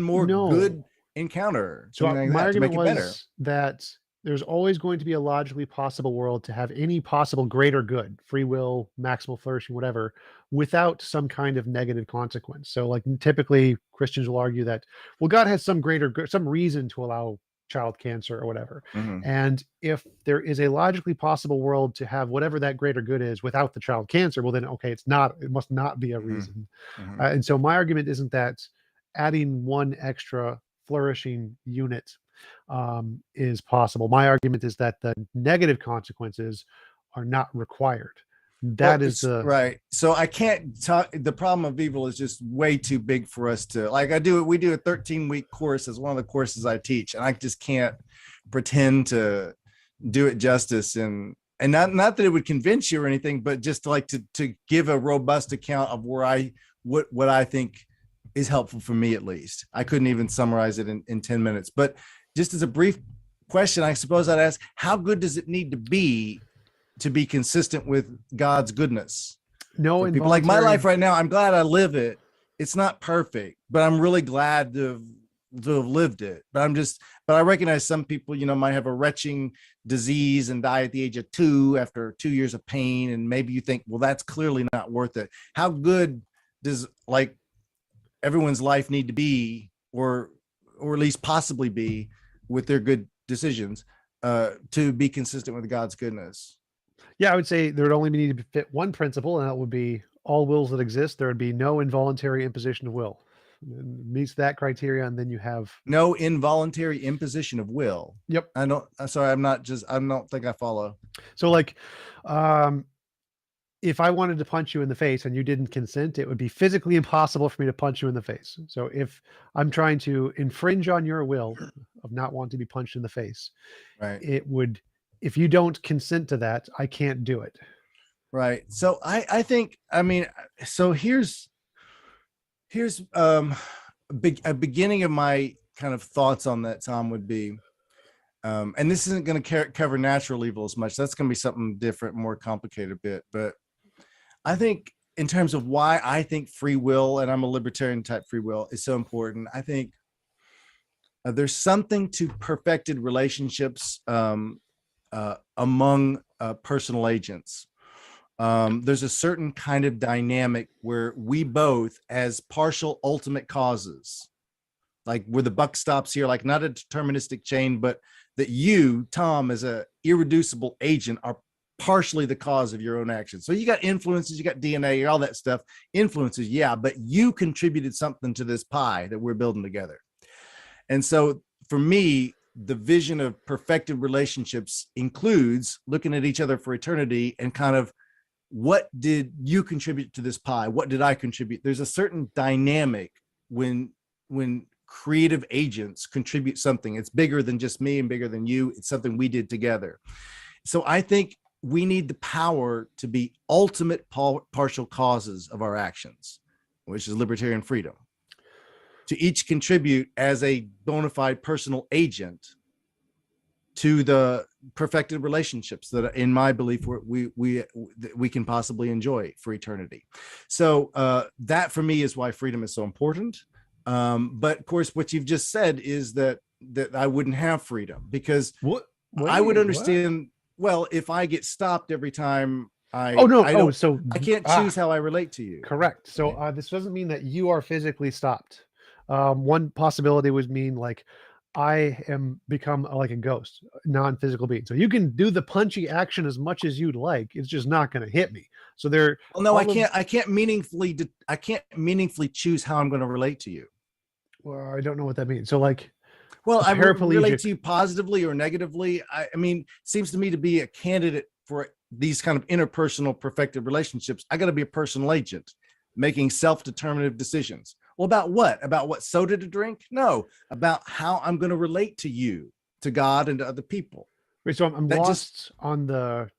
more No. good encounter, So something like my that, to argument make it better. was that there's always going to be a logically possible world to have any possible greater good, free will, maximal flourishing, whatever, without some kind of negative consequence. So, like, typically Christians will argue that, well, God has some greater good, some reason to allow child cancer or whatever. Mhm. And if there is a logically possible world to have whatever that greater good is without the child cancer, well, then okay, it must not be a Mhm. reason. Mhm. And so my argument isn't that adding one extra flourishing unit is possible. My argument is that the negative consequences are not required. Well, That is it's the right. So I can't talk. The problem of evil is just way too big for us to, like. We do a 13-week course as one of the courses I teach, and I just can't pretend to do it justice. And not that it would convince you or anything, but just to give a robust account of what I think is helpful for me. At least I couldn't even summarize it in 10 minutes. But just as a brief question, I suppose I'd ask, how good does it need to be consistent with God's goodness no for people? Like my involuntary. life right now, I'm glad I live it. It's not perfect, but I'm really glad to have lived it. But I recognize some people, might have a retching disease and die at the age of 2 after 2 years of pain. And maybe you think, well, that's clearly not worth it. How good does, like, everyone's life need to be, or at least possibly be, with their good decisions, to be consistent with God's goodness? Yeah, I would say there would only need to fit one principle, and that would be all wills that exist. There would be no involuntary imposition of will. It meets that criteria, and then you have. No involuntary imposition of will. Yep. I'm sorry. I don't think I follow. So, like, um, if I wanted to punch you in the face and you didn't consent, it would be physically impossible for me to punch you in the face. So if I'm trying to infringe on your will of not wanting to be punched in the face, Right. it would, if you don't consent to that, I can't do it. Right. So I think, I mean, so here's a beginning of my kind of thoughts on that, Tom, would be, and this isn't going to cover natural evil as much. That's going to be something different, more complicated a bit. But I think, in terms of why I think free will, and I'm a libertarian type free will, is so important, I think there's something to perfected relationships, among personal agents. There's a certain kind of dynamic where we both, as partial ultimate causes, like where the buck stops here, like not a deterministic chain, but that you, Tom, as a irreducible agent, are partially the cause of your own actions. So you got influences, you got DNA, all that stuff, influences, yeah, but you contributed something to this pie that we're building together. And so for me, the vision of perfected relationships includes looking at each other for eternity and kind of, what did you contribute to this pie? What did I contribute? There's a certain dynamic when creative agents contribute something. It's bigger than just me and bigger than you. It's something we did together. So I think we need the power to be ultimate partial causes of our actions, which is libertarian freedom, to each contribute as a bona fide personal agent to the perfected relationships that, in my belief, we can possibly enjoy for eternity. So that for me is why freedom is so important. But of course, what you've just said is that I wouldn't have freedom, because What? I would Wait, understand. Well, if I get stopped every time Oh no! I Oh, don't, so I can't choose how I relate to you. correct. So Right? this doesn't mean that you are physically stopped. One possibility would mean, like, I am become like a ghost, non-physical being. So you can do the punchy action as much as you'd like. It's just not going to hit me. So there, Well, no, all of. I can't meaningfully choose how I'm going to relate to you. Well, I don't know what that means. So, like, Well, a I relate paraplegic. to you positively or negatively. I mean, seems to me to be a candidate for these kind of interpersonal perfected relationships, I got to be a personal agent making self-determinative decisions. Well, about what? About what soda to drink? No, about how I'm going to relate to you, to God, and to other people. Wait, so I'm That just lost on the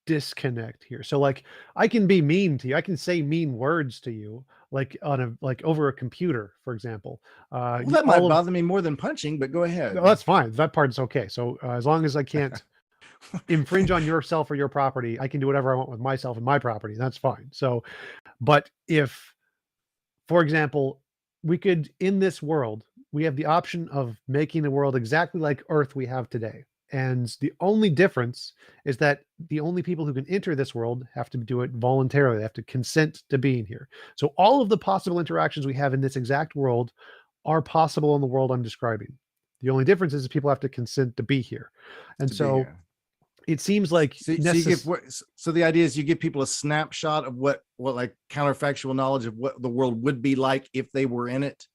disconnect here. So like I can be mean to you. I can say mean words to you, like on a like over a computer, for example. well, that might All of bother me more than punching, but go ahead. no, that's fine. That part's okay. So as long as I can't infringe on yourself or your property, I can do whatever I want with myself and my property. That's fine. So, but if, for example, we could in this world, we have the option of making the world exactly like Earth we have today. And the only difference is that the only people who can enter this world have to do it voluntarily. They have to consent to being here. So all of the possible interactions we have in this exact world are possible in the world I'm describing. The only difference is people have to consent to be here. And To be so here. it seems like So you give so the idea is you give people a snapshot of what like counterfactual knowledge of what the world would be like if they were in it,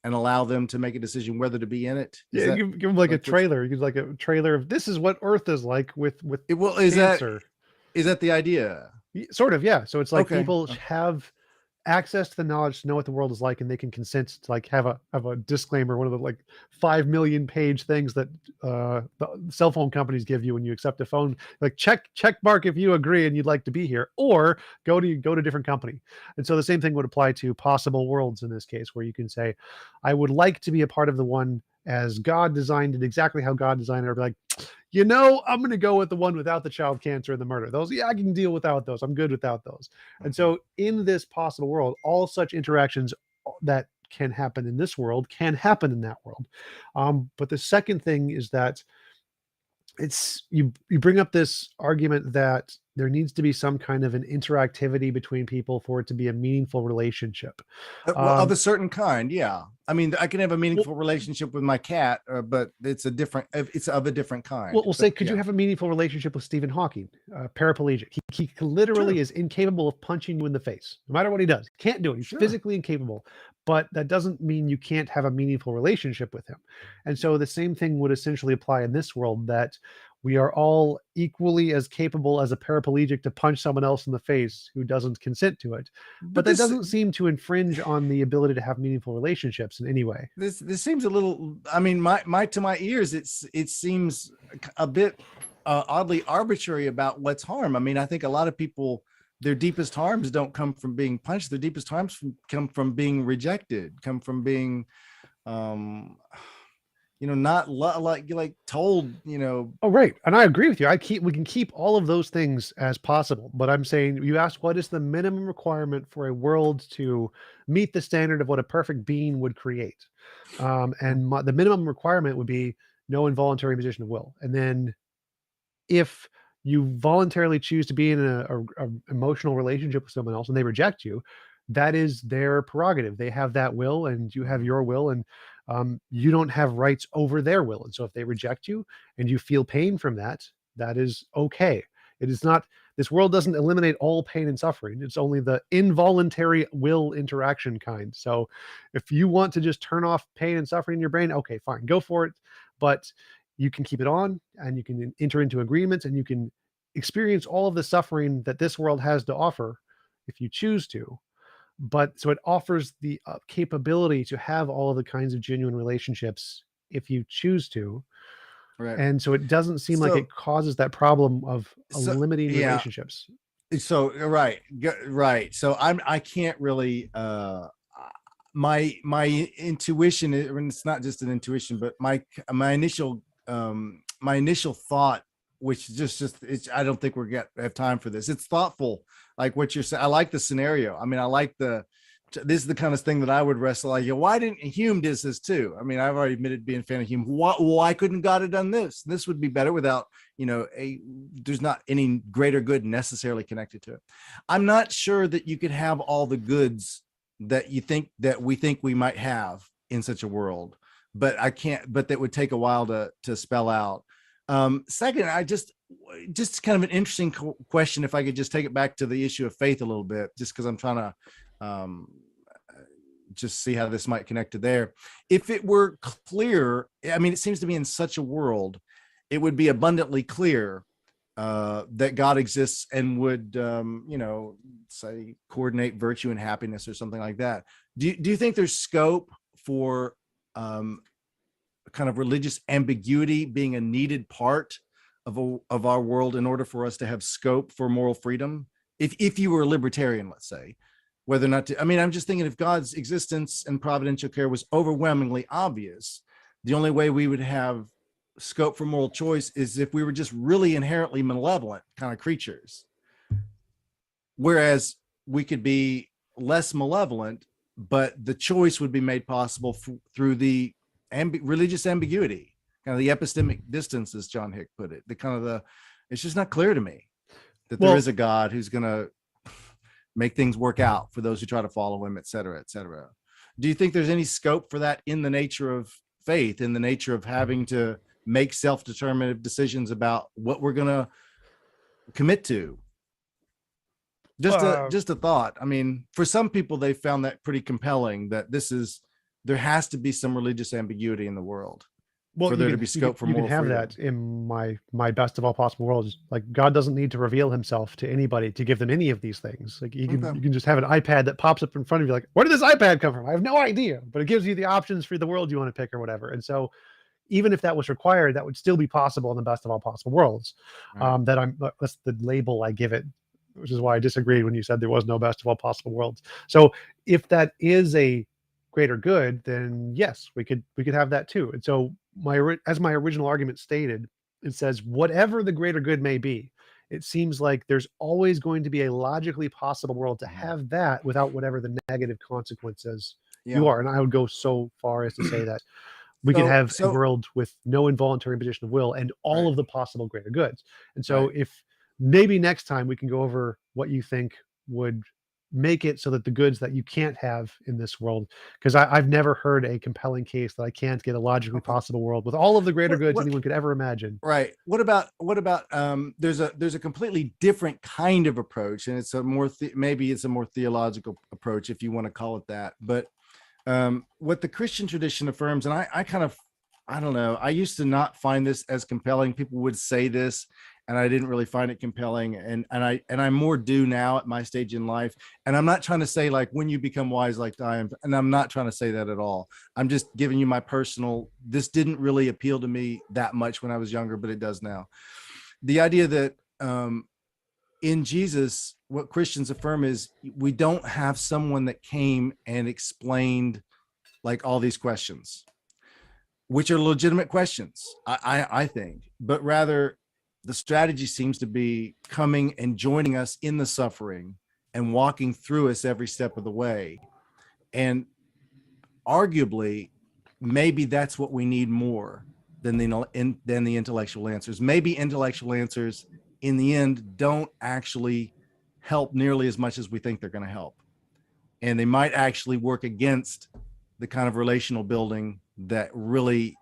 and allow them to make a decision whether to be in it. Is yeah, that give them like a like what trailer. You give like a trailer of this is what Earth is like with it well cancer. is that the idea? Sort of, yeah. So it's like Okay. people have access to the knowledge to know what the world is like, and they can consent to like have a disclaimer, one of the like 5 million page things that the cell phone companies give you when you accept a phone, like check mark if you agree and you'd like to be here, or go to different company. And so the same thing would apply to possible worlds in this case, where you can say, I would like to be a part of the one as God designed it, exactly how God designed it, or be like, I'm going to go with the one without the child cancer and the murder. Those, yeah, I can deal without those. I'm good without those. And Mhm. so, in this possible world, all such interactions that can happen in this world can happen in that world. But the second thing is that it's you bring up this argument that there needs to be some kind of an interactivity between people for it to be a meaningful relationship. Well, of a Um, certain kind, yeah. I mean, I can have a well, meaningful relationship with my cat, but it's of a different kind. we'll But say, could you yeah, have a meaningful relationship with Stephen Hawking, paraplegic? He literally sure. is incapable of punching you in the face, no matter what he does. He can't do it. He's Sure. physically incapable, but that doesn't mean you can't have a meaningful relationship with him. And so the same thing would essentially apply in this world, that we are all equally as capable as a paraplegic to punch someone else in the face who doesn't consent to it. But But that doesn't seem to infringe on the ability to have meaningful relationships in any way. this seems a little, I mean, my to my ears it seems a bit oddly arbitrary about what's harm. I mean, I think a lot of people, their deepest harms don't come from being punched. Their deepest harms come from being rejected, come from being um not like told, Oh, right. And I agree with you. We can keep all of those things as possible. But I'm saying, you asked what is the minimum requirement for a world to meet the standard of what a perfect being would create. The minimum requirement would be no involuntary imposition of will. And then if you voluntarily choose to be in a emotional relationship with someone else and they reject you, that is their prerogative. They have that will, and you have your will, and you don't have rights over their will. And so, if they reject you and you feel pain from that, that is okay. It is not. This world doesn't eliminate all pain and suffering. It's only the involuntary will interaction kind. So, if you want to just turn off pain and suffering in your brain, okay, fine, go for it. But you can keep it on, and you can enter into agreements, and you can experience all of the suffering that this world has to offer if you choose to. But so it offers the capability to have all of the kinds of genuine relationships if you choose to. right. And so it doesn't seem like So it causes that problem of so limiting yeah. relationships. So right, right. So I can't really my intuition, and it's not just an intuition, but my initial thought, which just it's, I don't think have time for this. It's thoughtful, like what you're saying. I like the scenario. I mean, I like this is the kind of thing that I would wrestle. Like, why didn't Hume does this too? I mean, I've already admitted being a fan of Hume. Why couldn't God have done this? This would be better without, there's not any greater good necessarily connected to it. I'm not sure that you could have all the goods that we think we might have in such a world, but I can't, but that would take a while to spell out. Second, I just kind of an interesting question. If I could just take it back to the issue of faith a little bit, just because I'm trying to just see how this might connect to there. If it were clear, I mean, it seems to be in such a world, it would be abundantly clear that God exists and would, say coordinate virtue and happiness or something like that. Do you think there's scope for um, kind of religious ambiguity being a needed part of our world in order for us to have scope for moral freedom? If you were a libertarian, let's say, whether or not to, I mean, I'm just thinking if God's existence and providential care was overwhelmingly obvious, the only way we would have scope for moral choice is if we were just really inherently malevolent kind of creatures. Whereas we could be less malevolent, but the choice would be made possible through the religious ambiguity, kind of the epistemic distance, as John Hick put it. The kind of the, it's just not clear to me that there is a God who's going to make things work out for those who try to follow him, et cetera, et cetera. Do you think there's any scope for that in the nature of faith, in the nature of having to make self-determinative decisions about what we're going to commit to? Just a thought. I mean, for some people, they found that pretty compelling, that there has to be some religious ambiguity in the world for there to be scope for moral freedom. You can have that in my best of all possible worlds. Like, God doesn't need to reveal himself to anybody to give them any of these things. Like, you can just have an iPad that pops up in front of you, like, where did this iPad come from? I have no idea, but it gives you the options for the world you want to pick or whatever. And so even if that was required, that would still be possible in the best of all possible worlds. Right. That's the label I give it, which is why I disagreed when you said there was no best of all possible worlds. So if that is a greater good, then yes, we could have that too. And so my original argument stated, it says whatever the greater good may be, it seems like there's always going to be a logically possible world to have that without whatever the negative consequences you are. And I would go so far as to say that we could have a world with no involuntary imposition of will and all of the possible greater goods. And so if maybe next time we can go over what you think would make it so that the goods that you can't have in this world, because I've never heard a compelling case that I can't get a logically possible world with all of the greater goods anyone could ever imagine. Right. What about there's a completely different kind of approach, and it's a more maybe it's a more theological approach, if you want to call it that. But what the Christian tradition affirms, and I don't know, I used to not find this as compelling. People would say this, and I didn't really find it compelling. And I more do now at my stage in life. And I'm not trying to say like when you become wise like I am, and I'm not trying to say that at all. I'm just giving you my personal, this didn't really appeal to me that much when I was younger, but it does now. The idea that in Jesus, what Christians affirm is we don't have someone that came and explained like all these questions, which are legitimate questions, I think, but rather the strategy seems to be coming and joining us in the suffering and walking through us every step of the way. And arguably, maybe that's what we need more than the intellectual answers. Maybe intellectual answers in the end don't actually help nearly as much as we think they're going to help. And they might actually work against the kind of relational building that really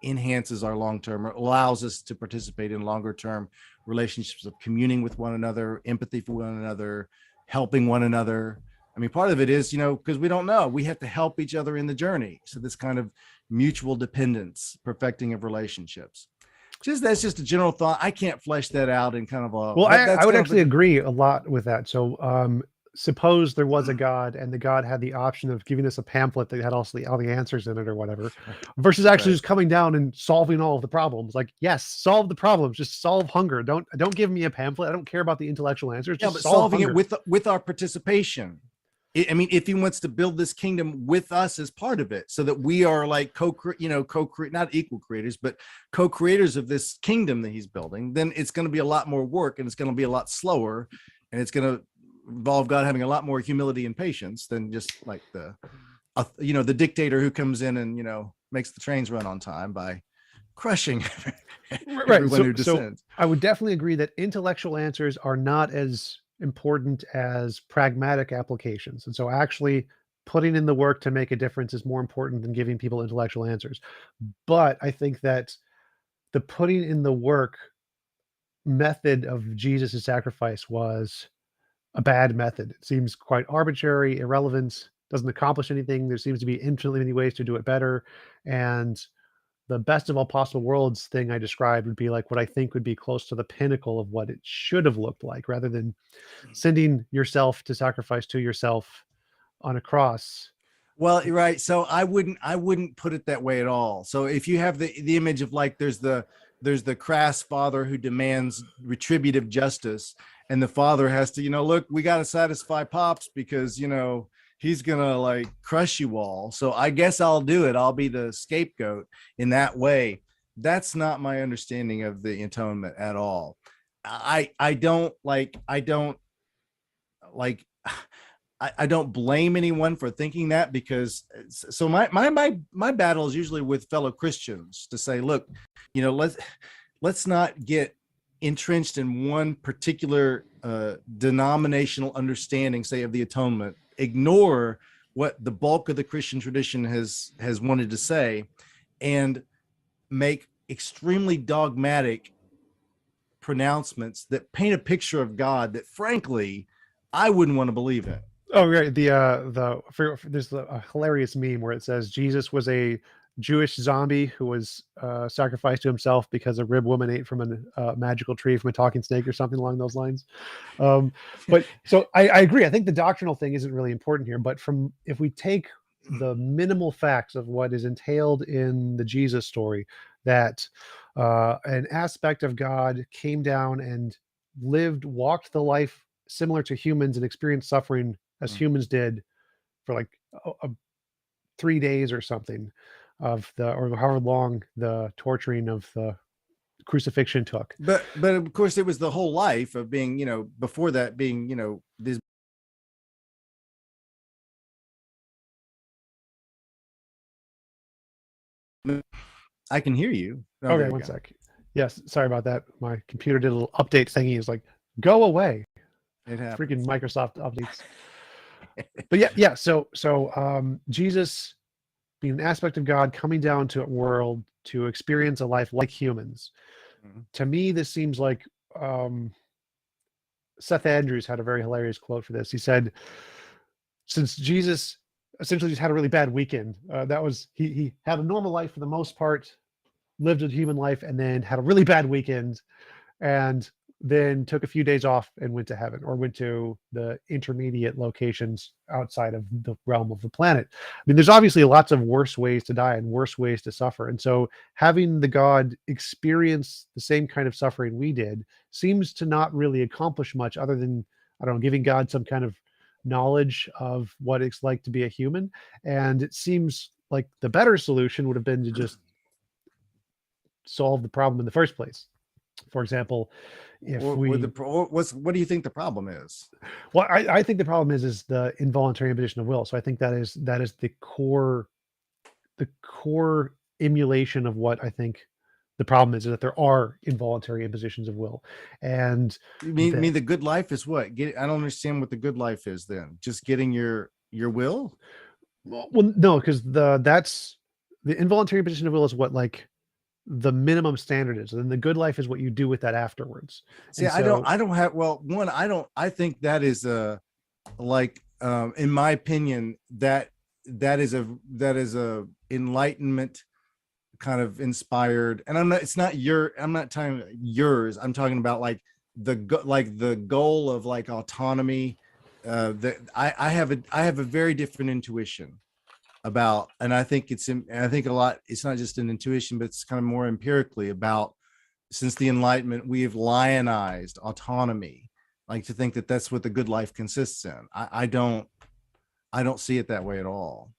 enhances our long-term, or allows us to participate in longer-term relationships of communing with one another, empathy for one another, helping one another. I mean, part of it is, because we don't know, we have to help each other in the journey. So this kind of mutual dependence, perfecting of relationships. That's just a general thought. I can't flesh that out in kind of a. Well, I would actually agree a lot with that. So, suppose there was a God and the God had the option of giving us a pamphlet that had also all the answers in it or whatever, versus actually just coming down and solving all of the problems. Like, yes, solve the problems, just solve hunger. Don't give me a pamphlet. I don't care about the intellectual answers. Just solving hunger. it with our participation. I mean, if he wants to build this kingdom with us as part of it, so that we are like not equal creators, but co-creators of this kingdom that he's building, then it's going to be a lot more work, and it's going to be a lot slower, and it's going to involve God having a lot more humility and patience than just like the dictator who comes in and makes the trains run on time by crushing everyone who descends. So I would definitely agree that intellectual answers are not as important as pragmatic applications. And so actually putting in the work to make a difference is more important than giving people intellectual answers. But I think that the putting in the work method of Jesus' sacrifice was a bad method. It seems quite arbitrary, irrelevant, doesn't accomplish anything. There seems to be infinitely many ways to do it better. And the best of all possible worlds thing I described would be like what I think would be close to the pinnacle of what it should have looked like, rather than sending yourself to sacrifice to yourself on a cross. Well, right. So I wouldn't put it that way at all. So if you have the image of like there's the crass father who demands retributive justice, and the father has to, look, we got to satisfy pops because, he's gonna like crush you all. So I guess I'll do it. I'll be the scapegoat in that way. That's not my understanding of the atonement at all. I don't like I don't blame anyone for thinking that, because so my battle is usually with fellow Christians to say, look, let's not get entrenched in one particular denominational understanding, say, of the atonement. Ignore what the bulk of the Christian tradition has wanted to say, and make extremely dogmatic pronouncements that paint a picture of God that, frankly, I wouldn't want to believe in. Oh, right. There's a hilarious meme where it says Jesus was a Jewish zombie who was sacrificed to himself because a rib woman ate from a magical tree from a talking snake or something along those lines. Um, but so I agree. I think the doctrinal thing isn't really important here. But if we take the minimal facts of what is entailed in the Jesus story, that an aspect of God came down and walked the life similar to humans and experienced suffering as humans did for like 3 days or something or however long the torturing of the crucifixion took. But of course, it was the whole life of being, before that being, this. I can hear you. Oh, Okay, one sec. Yes, sorry about that. My computer did a little update thingy. It's like, go away. It happens. Freaking Microsoft updates. But yeah. So Jesus being an aspect of God coming down to a world to experience a life like humans. Mhm. To me, this seems like Seth Andrews had a very hilarious quote for this. He said, since Jesus essentially just had a really bad weekend, that was he had a normal life for the most part, lived a human life, and then had a really bad weekend, and then took a few days off and went to heaven, or went to the intermediate locations outside of the realm of the planet. I mean, there's obviously lots of worse ways to die and worse ways to suffer. And so having the God experience the same kind of suffering we did seems to not really accomplish much other than, I don't know, giving God some kind of knowledge of what it's like to be a human. And it seems like the better solution would have been to just solve the problem in the first place. For example, if we what do you think the problem is? well, I think the problem is the involuntary imposition of will. So I think that is the core emulation of what I think the problem is that there are involuntary impositions of will. And You mean the good life is what? I don't understand what the good life is then. Just getting your will? well, no, because that's the involuntary imposition of will is what like the minimum standard is. And then the good life is what you do with that afterwards. See, And so I don't have, well, one, I think that is like, in my opinion, that is a enlightenment kind of inspired, and I'm not talking about yours. I'm talking about like the goal of like autonomy. That I have a very different intuition about, and I think I think a lot, it's not just an intuition, but it's kind of more empirically about, since the Enlightenment, we have lionized autonomy, like to think that that's what the good life consists in. I don't see it that way at all.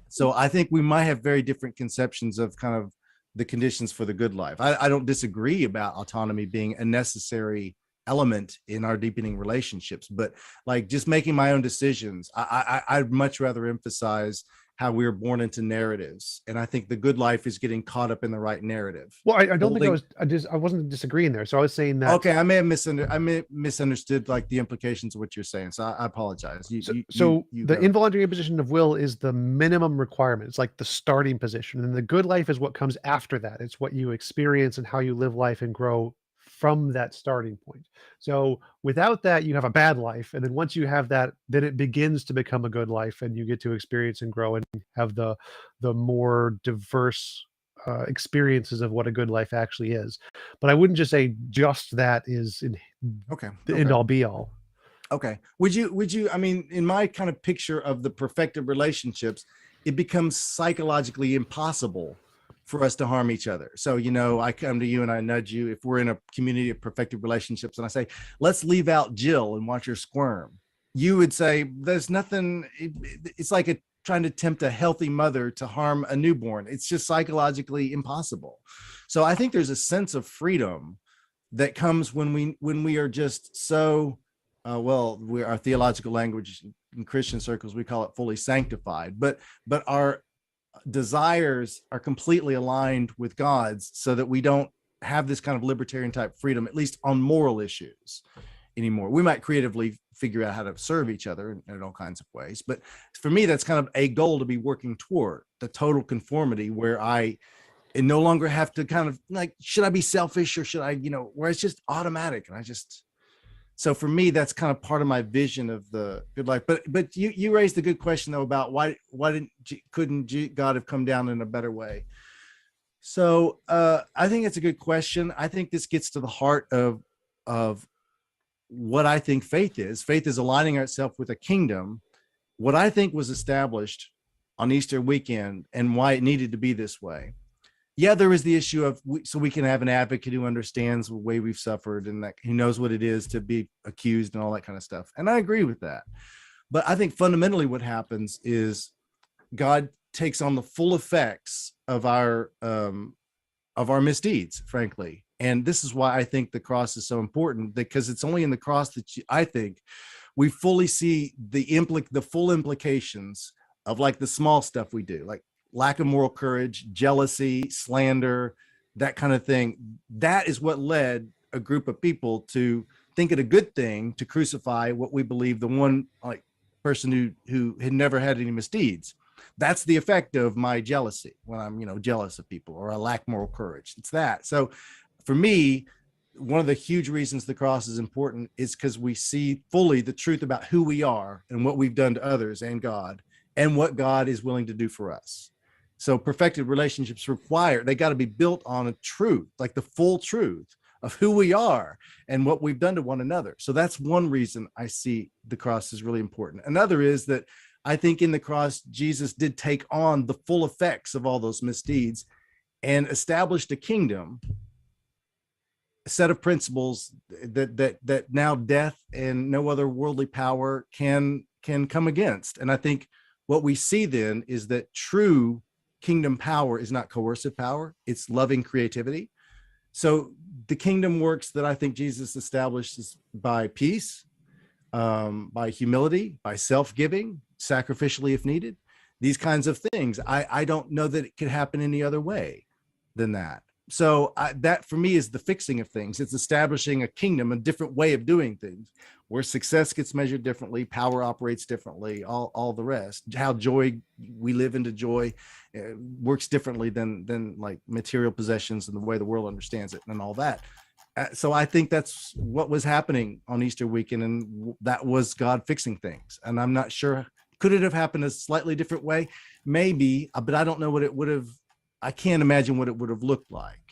So I think we might have very different conceptions of kind of the conditions for the good life. I don't disagree about autonomy being a necessary element in our deepening relationships, but like just making my own decisions, I'd much rather emphasize how we were born into narratives, and I think the good life is getting caught up in the right narrative. well, I don't think I wasn't disagreeing there. So I was saying that Okay, I may have misunderstood like the implications of what you're saying, so I apologize. The involuntary imposition of will is the minimum requirement. It's like the starting position, and the good life is what comes after that. It's what you experience and how you live life and grow from that starting point. So without that, you have a bad life, and then once you have that, then it begins to become a good life, and you get to experience and grow and have the more diverse experiences of what a good life actually is. But I wouldn't just say just that is Okay. the end Okay. all be all. Okay. Would you, I mean, in my kind of picture of the perfected relationships, it becomes psychologically impossible for us to harm each other. So, I come to you and I nudge you if we're in a community of perfected relationships and I say, let's leave out Jill and watch her squirm. You would say, there's nothing, it's like trying to tempt a healthy mother to harm a newborn. It's just psychologically impossible. So I think there's a sense of freedom that comes when we are just so our theological language in Christian circles, we call it fully sanctified, but our desires are completely aligned with God's, so that we don't have this kind of libertarian type freedom, at least on moral issues anymore. We might creatively figure out how to serve each other in all kinds of ways, but for me, that's kind of a goal to be working toward, the total conformity, where I and no longer have to kind of like, should I be selfish or should I, where it's just automatic. And so for me, that's kind of part of my vision of the good life. But you raised a good question though, about couldn't God have come down in a better way? So I think it's a good question. I think this gets to the heart of what I think faith is. Faith is aligning ourselves with a kingdom. What I think was established on Easter weekend and why it needed to be this way. Yeah, there is the issue of so we can have an advocate who understands the way we've suffered and that he knows what it is to be accused and all that kind of stuff. And I agree with that. But I think fundamentally what happens is God takes on the full effects of our misdeeds, frankly. And this is why I think the cross is so important, because it's only in the cross that I think we fully see the full implications of like the small stuff we do, like lack of moral courage, jealousy, slander, that kind of thing. That is what led a group of people to think it a good thing to crucify what we believe the one like person who had never had any misdeeds. That's the effect of my jealousy when I'm, jealous of people, or I lack moral courage. It's that. So for me, one of the huge reasons the cross is important is because we see fully the truth about who we are and what we've done to others and God, and what God is willing to do for us. So perfected relationships they got to be built on a truth, like the full truth of who we are and what we've done to one another. So that's one reason I see the cross is really important. Another is that I think in the cross, Jesus did take on the full effects of all those misdeeds and established a kingdom, a set of principles that now death and no other worldly power can come against. And I think what we see then is that true kingdom power is not coercive power, it's loving creativity. So the kingdom works that I think Jesus establishes by peace, by humility, by self-giving, sacrificially if needed, these kinds of things. I don't know that it could happen any other way than that. So that for me is the fixing of things. It's establishing a kingdom, a different way of doing things, where success gets measured differently, power operates differently, all the rest. How we live into joy works differently than like material possessions and the way the world understands it and all that. So I think that's what was happening on Easter weekend, and that was God fixing things. And I'm not sure, could it have happened a slightly different way? Maybe, but I don't know what it would have. I can't imagine what it would have looked like,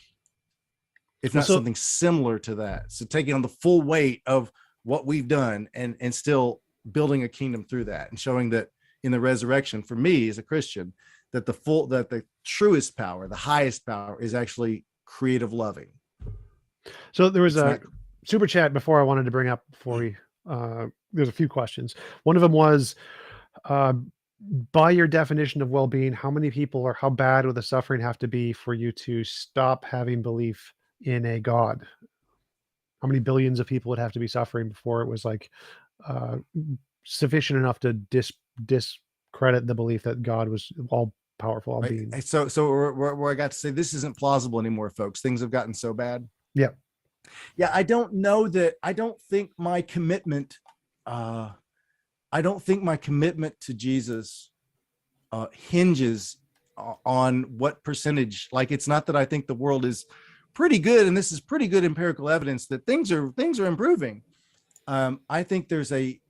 if not something similar to that. So taking on the full weight of what we've done and still building a kingdom through that, and showing that in the resurrection, for me as a Christian, that the truest power, the highest power, is actually creative loving. So there was a super chat before I wanted to bring up before we there's a few questions. One of them was, by your definition of well-being, how many people or how bad would the suffering have to be for you to stop having belief in a God? How many billions of people would have to be suffering before it was like uh, sufficient enough to discredit the belief that God was all powerful, all being? So where I got to say this isn't plausible anymore, folks. Things have gotten so bad. Yeah. Yeah, I don't know that. I don't think my commitment to Jesus hinges on what percentage. Like, it's not that I think the world is pretty good, and this is pretty good empirical evidence that things are improving. I think there's a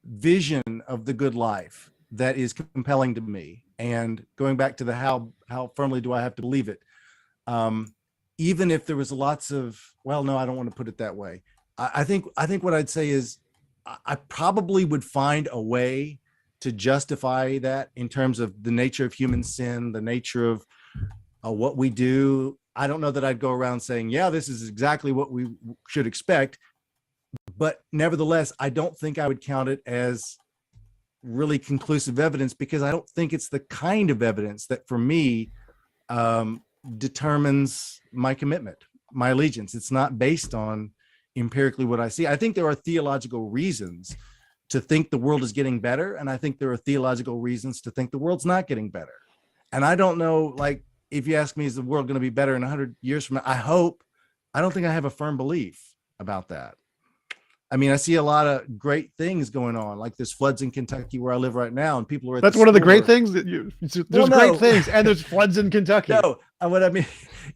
vision of the good life that is compelling to me. And going back to the how firmly do I have to believe it? um, even if there was lots of, well, no, I don't want to put it that way. I think what I'd say is I probably would find a way to justify that in terms of the nature of human sin, the nature of what we do. I don't know that I'd go around saying, yeah, this is exactly what we should expect. But nevertheless, I don't think I would count it as really conclusive evidence, because I don't think it's the kind of evidence that for me um, determines my commitment, my allegiance. It's not based on empirically what I see. I think there are theological reasons to think the world is getting better, and I think there are theological reasons to think the world's not getting better. And I don't know, like, if you ask me, is the world going to be better in 100 years from now? I hope. I don't think I have a firm belief about that. I mean, I see a lot of great things going on, like there's floods in Kentucky where I live right now, and people are at That's the one of the store. great things that there's great things, and there's floods in Kentucky. No, what I mean,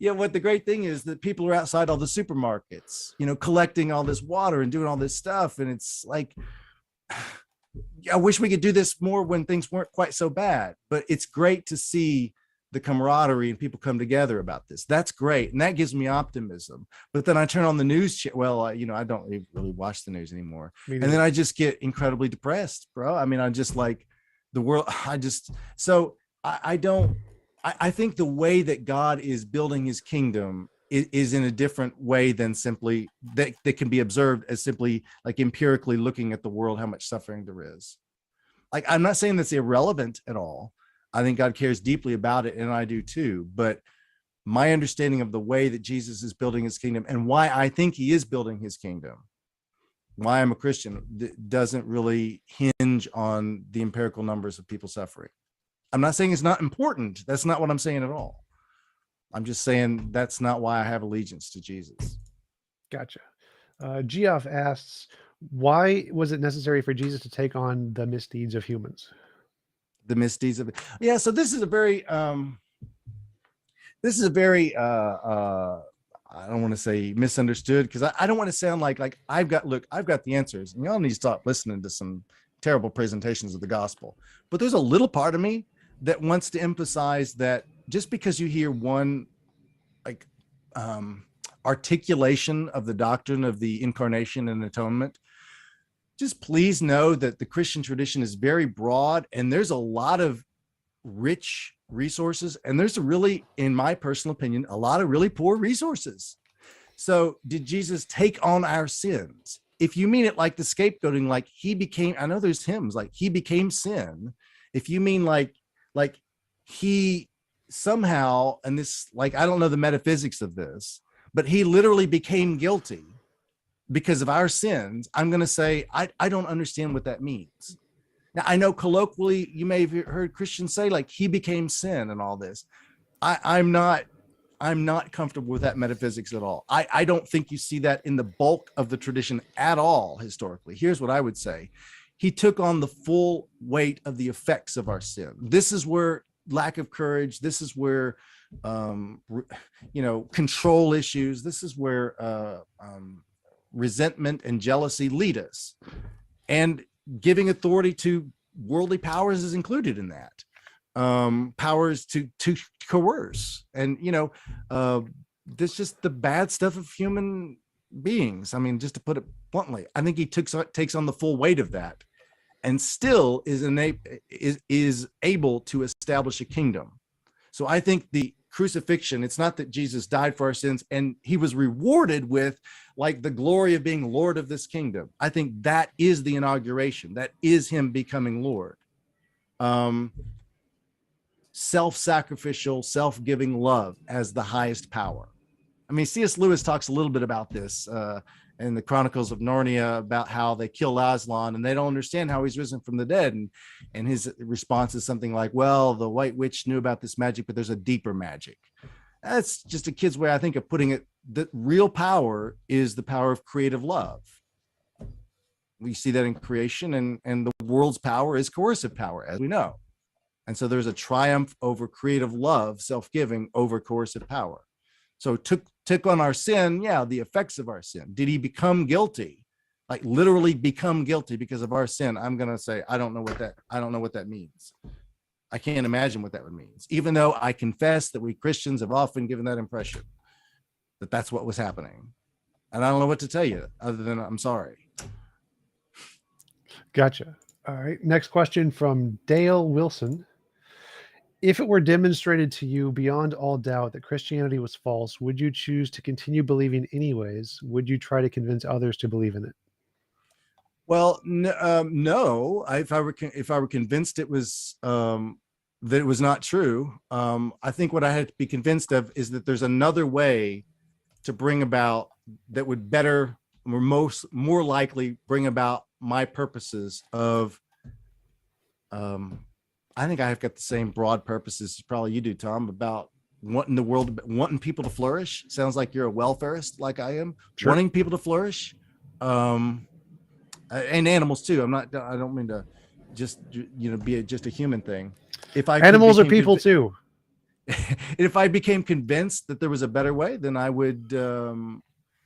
yeah, what the great thing is that people are outside all the supermarkets, collecting all this water and doing all this stuff. And it's like, I wish we could do this more when things weren't quite so bad, but it's great to see the camaraderie and people come together about this. That's great. And that gives me optimism. But then I turn on the news. I don't really watch the news anymore. And then I just get incredibly depressed, bro. I mean, I just like the world. I think the way that God is building his kingdom is in a different way than simply that can be observed as simply like empirically looking at the world, how much suffering there is. Like, I'm not saying that's irrelevant at all. I think God cares deeply about it, and I do too. But my understanding of the way that Jesus is building his kingdom and why I think he is building his kingdom, why I'm a Christian, doesn't really hinge on the empirical numbers of people suffering. I'm not saying it's not important. That's not what I'm saying at all. I'm just saying that's not why I have allegiance to Jesus. Gotcha. Geoff asks, why was it necessary for Jesus to take on the misdeeds of humans? The misdeeds of it. Yeah. So this is a very I don't want to say misunderstood, because I don't want to sound like I've got the answers, and y'all need to stop listening to some terrible presentations of the gospel. But there's a little part of me that wants to emphasize that just because you hear one articulation of the doctrine of the incarnation and atonement, just please know that the Christian tradition is very broad, and there's a lot of rich resources, and there's in my personal opinion, a lot of really poor resources. So did Jesus take on our sins? If you mean it like the scapegoating, like he became, I know there's hymns like he became sin. If you mean like he somehow, and this, like, I don't know the metaphysics of this, but he literally became guilty because of our sins, I'm going to say, I don't understand what that means. Now, I know colloquially, you may have heard Christians say like he became sin and all this. I'm not comfortable with that metaphysics at all. I don't think you see that in the bulk of the tradition at all historically. Here's what I would say. He took on the full weight of the effects of our sin. This is where lack of courage, this is where control issues, this is where resentment and jealousy lead us, and giving authority to worldly powers is included in that. Powers to coerce, and this just the bad stuff of human beings. I mean, just to put it bluntly, I think he takes on the full weight of that, and still is able to establish a kingdom. So I think the crucifixion, it's not that Jesus died for our sins and he was rewarded with like the glory of being Lord of this kingdom. I think that is the inauguration. That is him becoming Lord. Self-sacrificial, self-giving love as the highest power. I mean, C.S. Lewis talks a little bit about this in the Chronicles of Narnia, about how they kill Aslan and they don't understand how he's risen from the dead. And his response is something like, well, the White Witch knew about this magic, but there's a deeper magic. That's just a kid's way, I think, of putting it. The real power is the power of creative love. We see that in creation, and the world's power is coercive power, as we know. And so there's a triumph over creative love, self-giving over coercive power. So took on our sin, yeah, the effects of our sin. Did he become guilty? Like literally become guilty because of our sin? I'm gonna say I don't know what that means. I can't imagine what that would mean, even though I confess that we Christians have often given that impression that that's what was happening. And I don't know what to tell you other than I'm sorry. Gotcha. All right. Next question from Dale Wilson. If it were demonstrated to you beyond all doubt that Christianity was false, would you choose to continue believing anyways? Would you try to convince others to believe in it? Well, no. If I were convinced it was that it was not true, I think what I had to be convinced of is that there's another way to bring about that would better or more likely bring about my purposes of. I think I've got the same broad purposes as probably you do, Tom, about wanting the world, wanting people to flourish. Sounds like you're a welfarist, like I am, Sure. wanting people to flourish. And animals too. I don't mean to just be just a human thing. If I Animals are people too. If I became convinced that there was a better way, then I would,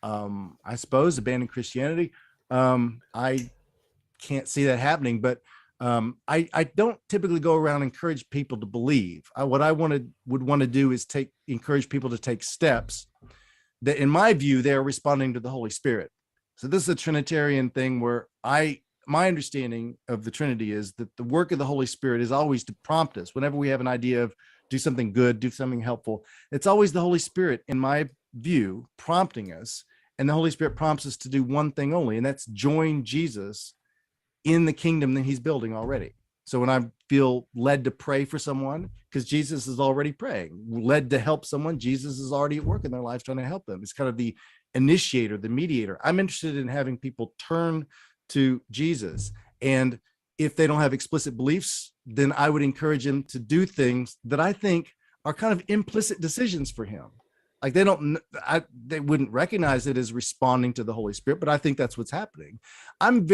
I suppose, abandon Christianity. I can't see that happening, but I don't typically go around and encourage people to believe. What I would want to do is encourage people to take steps that, in my view, they are responding to the Holy Spirit. So this is a Trinitarian thing where my understanding of the Trinity is that the work of the Holy Spirit is always to prompt us whenever we have an idea of do something good, do something helpful. It's always the Holy Spirit, in my view, prompting us. And the Holy Spirit prompts us to do one thing only, and that's join Jesus in the kingdom that he's building already. So when I feel led to pray for someone, because Jesus is already praying, led to help someone, Jesus is already at work in their lives trying to help them. It's kind of the initiator, the mediator. I'm interested in having people turn to Jesus. And if they don't have explicit beliefs, then I would encourage them to do things that I think are kind of implicit decisions for him. Like they wouldn't recognize it as responding to the Holy Spirit, but I think that's what's happening. I'm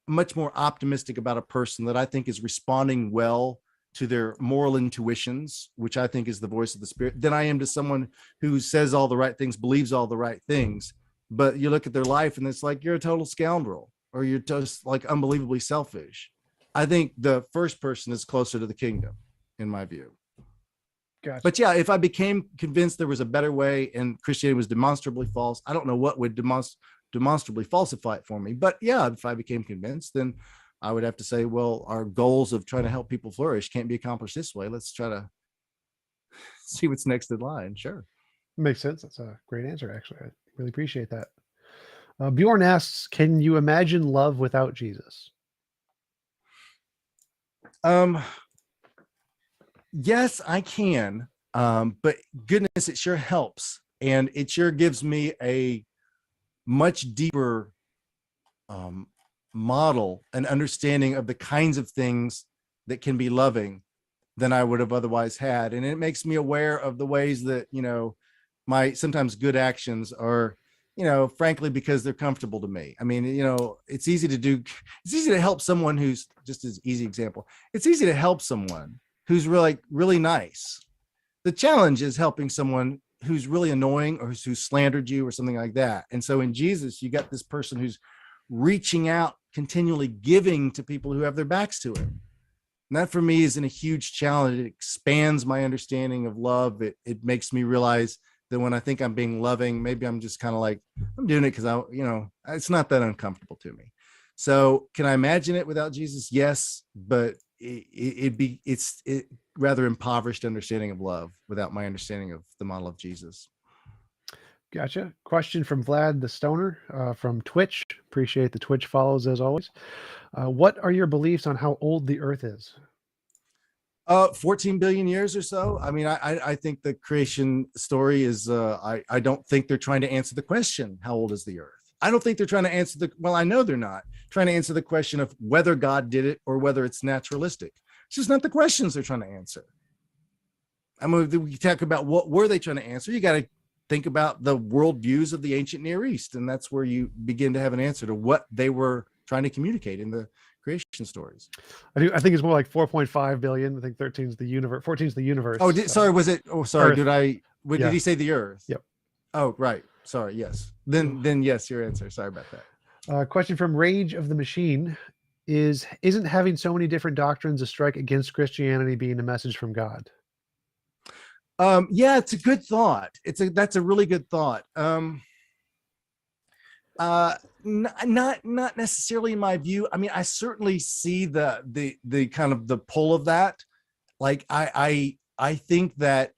much more optimistic about a person that I think is responding well to their moral intuitions, which I think is the voice of the Spirit, than I am to someone who says all the right things, believes all the right things. But you look at their life and it's like, you're a total scoundrel, or you're just like unbelievably selfish. I think the first person is closer to the kingdom, in my view. Gotcha. But yeah, if I became convinced there was a better way and Christianity was demonstrably false, I don't know what would demonstrably falsify it for me. But yeah, if I became convinced, then I would have to say, well, our goals of trying to help people flourish can't be accomplished this way. Let's try to see what's next in line. Sure. Makes sense. That's a great answer, actually. I really appreciate that. Bjorn asks, can you imagine love without Jesus? Yes, I can. But goodness, it sure helps. And it sure gives me a much deeper model and understanding of the kinds of things that can be loving than I would have otherwise had. And it makes me aware of the ways that, my sometimes good actions are, frankly, because they're comfortable to me. I mean, it's easy to help someone who's, just as easy example, it's easy to help someone who's really, really nice. The challenge is helping someone who's really annoying or who's slandered you or something like that. And so in Jesus, you got this person who's reaching out, continually giving to people who have their backs to him. And that for me isn't a huge challenge. It expands my understanding of love. It makes me realize that when I think I'm being loving, maybe I'm just kind of like, I'm doing it because it's not that uncomfortable to me. So can I imagine it without Jesus? Yes, but it's rather impoverished understanding of love without my understanding of the model of Jesus. Gotcha. Question from Vlad the Stoner from Twitch. Appreciate the Twitch follows as always. What are your beliefs on how old the Earth is? 14 billion years or so. I mean, I think the creation story is, I don't think they're trying to answer the question, how old is the Earth? I don't think they're trying to answer I know they're not trying to answer the question of whether God did it or whether it's naturalistic. It's just not the questions they're trying to answer. I mean, we talk about what were they trying to answer. You got to think about the worldviews of the ancient Near East. And that's where you begin to have an answer to what they were trying to communicate in the creation stories. I think it's more like 4.5 billion. I think 13 is the universe. 14 is the universe. Oh, sorry. Was it? Oh, sorry. Earth. Did he say the Earth? Yep. Oh, right. Sorry. Yes. Then yes, your answer. Sorry about that. Question from Rage of the Machine. isn't having so many different doctrines a strike against Christianity being a message from God? Yeah, it's a good thought. That's a really good thought. Uh, not necessarily in my view. I mean, I certainly see the kind of the pull of that. Like I think that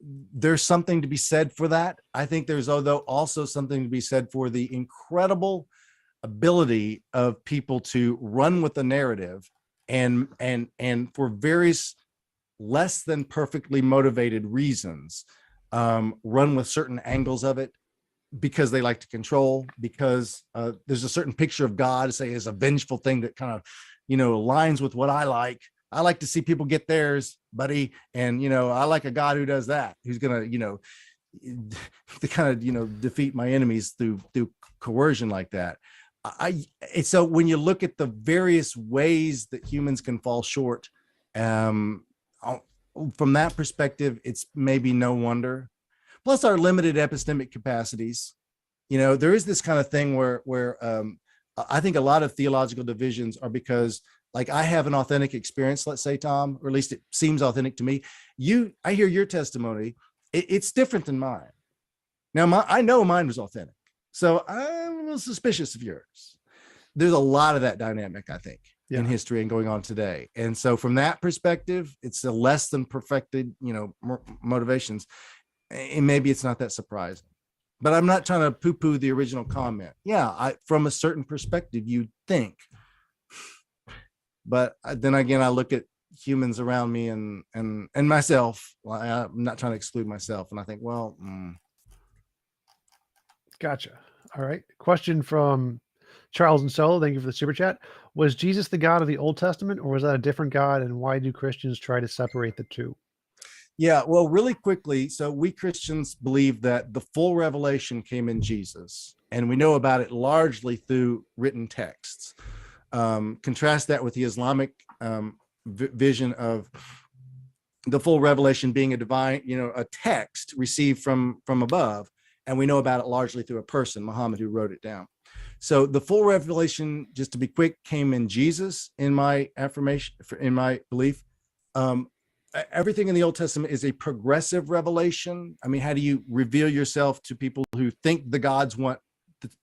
there's something to be said for that. I think there's although also something to be said for the incredible ability of people to run with the narrative and for various less than perfectly motivated reasons run with certain angles of it because they like to control, because there's a certain picture of God, say, as a vengeful thing that kind of, aligns with what I like. I like to see people get theirs, buddy. And, I like a God who does that, who's going to, to kind of, defeat my enemies through coercion like that. So when you look at the various ways that humans can fall short, from that perspective, it's maybe no wonder. Plus our limited epistemic capacities. There is this kind of thing where I think a lot of theological divisions are because, like, I have an authentic experience, let's say, Tom, or at least it seems authentic to me. I hear your testimony. It's different than mine. Now, I know mine was authentic, so I'm a little suspicious of yours. There's a lot of that dynamic, I think, in history and going on today. And so from that perspective, it's a less than perfected, motivations. And maybe it's not that surprising, but I'm not trying to poo-poo the original comment. Yeah, from a certain perspective, you'd think, but then again, I look at humans around me and myself. Well, I'm not trying to exclude myself, and I think, well, Gotcha. All right. Question from Charles and Solo. Thank you for the super chat. Was Jesus the God of the Old Testament, or was that a different God? And why do Christians try to separate the two? Yeah, well, really quickly. So we Christians believe that the full revelation came in Jesus, and we know about it largely through written texts. Contrast that with the Islamic vision of the full revelation being a divine, a text received from above, and we know about it largely through a person, Muhammad, who wrote it down. So the full revelation, just to be quick, came in Jesus. In my affirmation, in my belief, everything in the Old Testament is a progressive revelation. I mean, how do you reveal yourself to people who think the gods want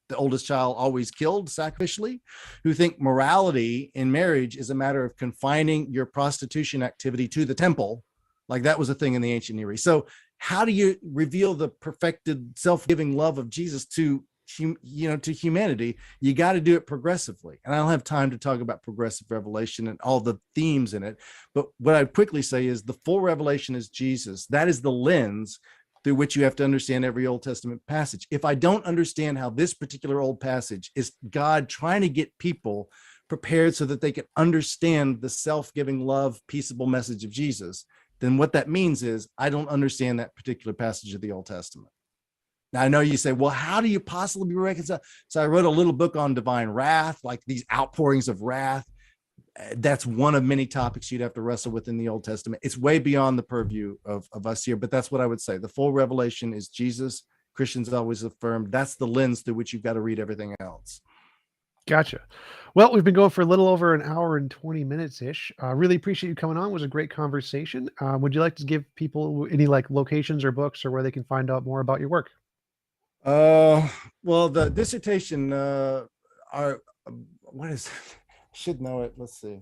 the oldest child always killed sacrificially, who think morality in marriage is a matter of confining your prostitution activity to the temple? Like that was a thing in the ancient Near East. So how do you reveal the perfected self-giving love of Jesus to humanity? You got to do it progressively. And I don't have time to talk about progressive revelation and all the themes in it. But what I'd quickly say is the full revelation is Jesus. That is the lens through which you have to understand every Old Testament passage. If I don't understand how this particular old passage is God trying to get people prepared so that they can understand the self-giving love, peaceable message of Jesus, then what that means is I don't understand that particular passage of the Old Testament. Now, I know you say, well, how do you possibly be reconciled? So I wrote a little book on divine wrath, like these outpourings of wrath. That's one of many topics you'd have to wrestle with in the Old Testament. It's way beyond the purview of us here, but that's what I would say. The full revelation is Jesus. Christians always affirm that's the lens through which you've got to read everything else. Gotcha. Well, we've been going for a little over an hour and 20 minutes ish. Really appreciate you coming on. It was a great conversation. Would you like to give people any like locations or books or where they can find out more about your work? Well, the dissertation, what is, should know it. Let's see.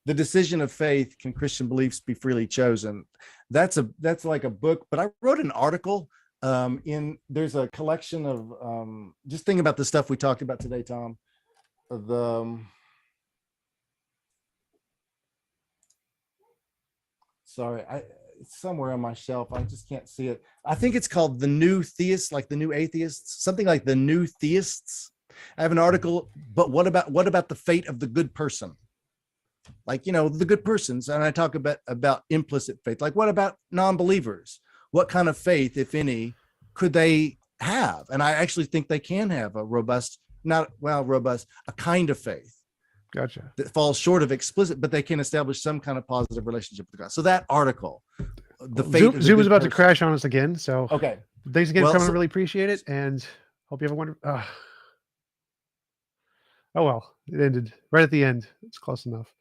The Decision of Faith, Can Christian Beliefs Be Freely Chosen? That's like a book, but I wrote an article there's a collection of just thinking about the stuff we talked about today, Tom. Sorry, it's somewhere on my shelf. I just can't see it. I think it's called The New Theists, like the New Atheists, something like The New Theists. I have an article, but what about the fate of the good person? Like, the good persons. And I talk about implicit faith. Like, what about non-believers? What kind of faith, if any, could they have? And I actually think they can have a kind of faith. Gotcha. That falls short of explicit, but they can establish some kind of positive relationship with God. So that article, the fate Zoom is about to crash on us again. So okay. Thanks again for coming. Really appreciate it. And hope you have a wonderful, Oh well, it ended right at the end. It's close enough.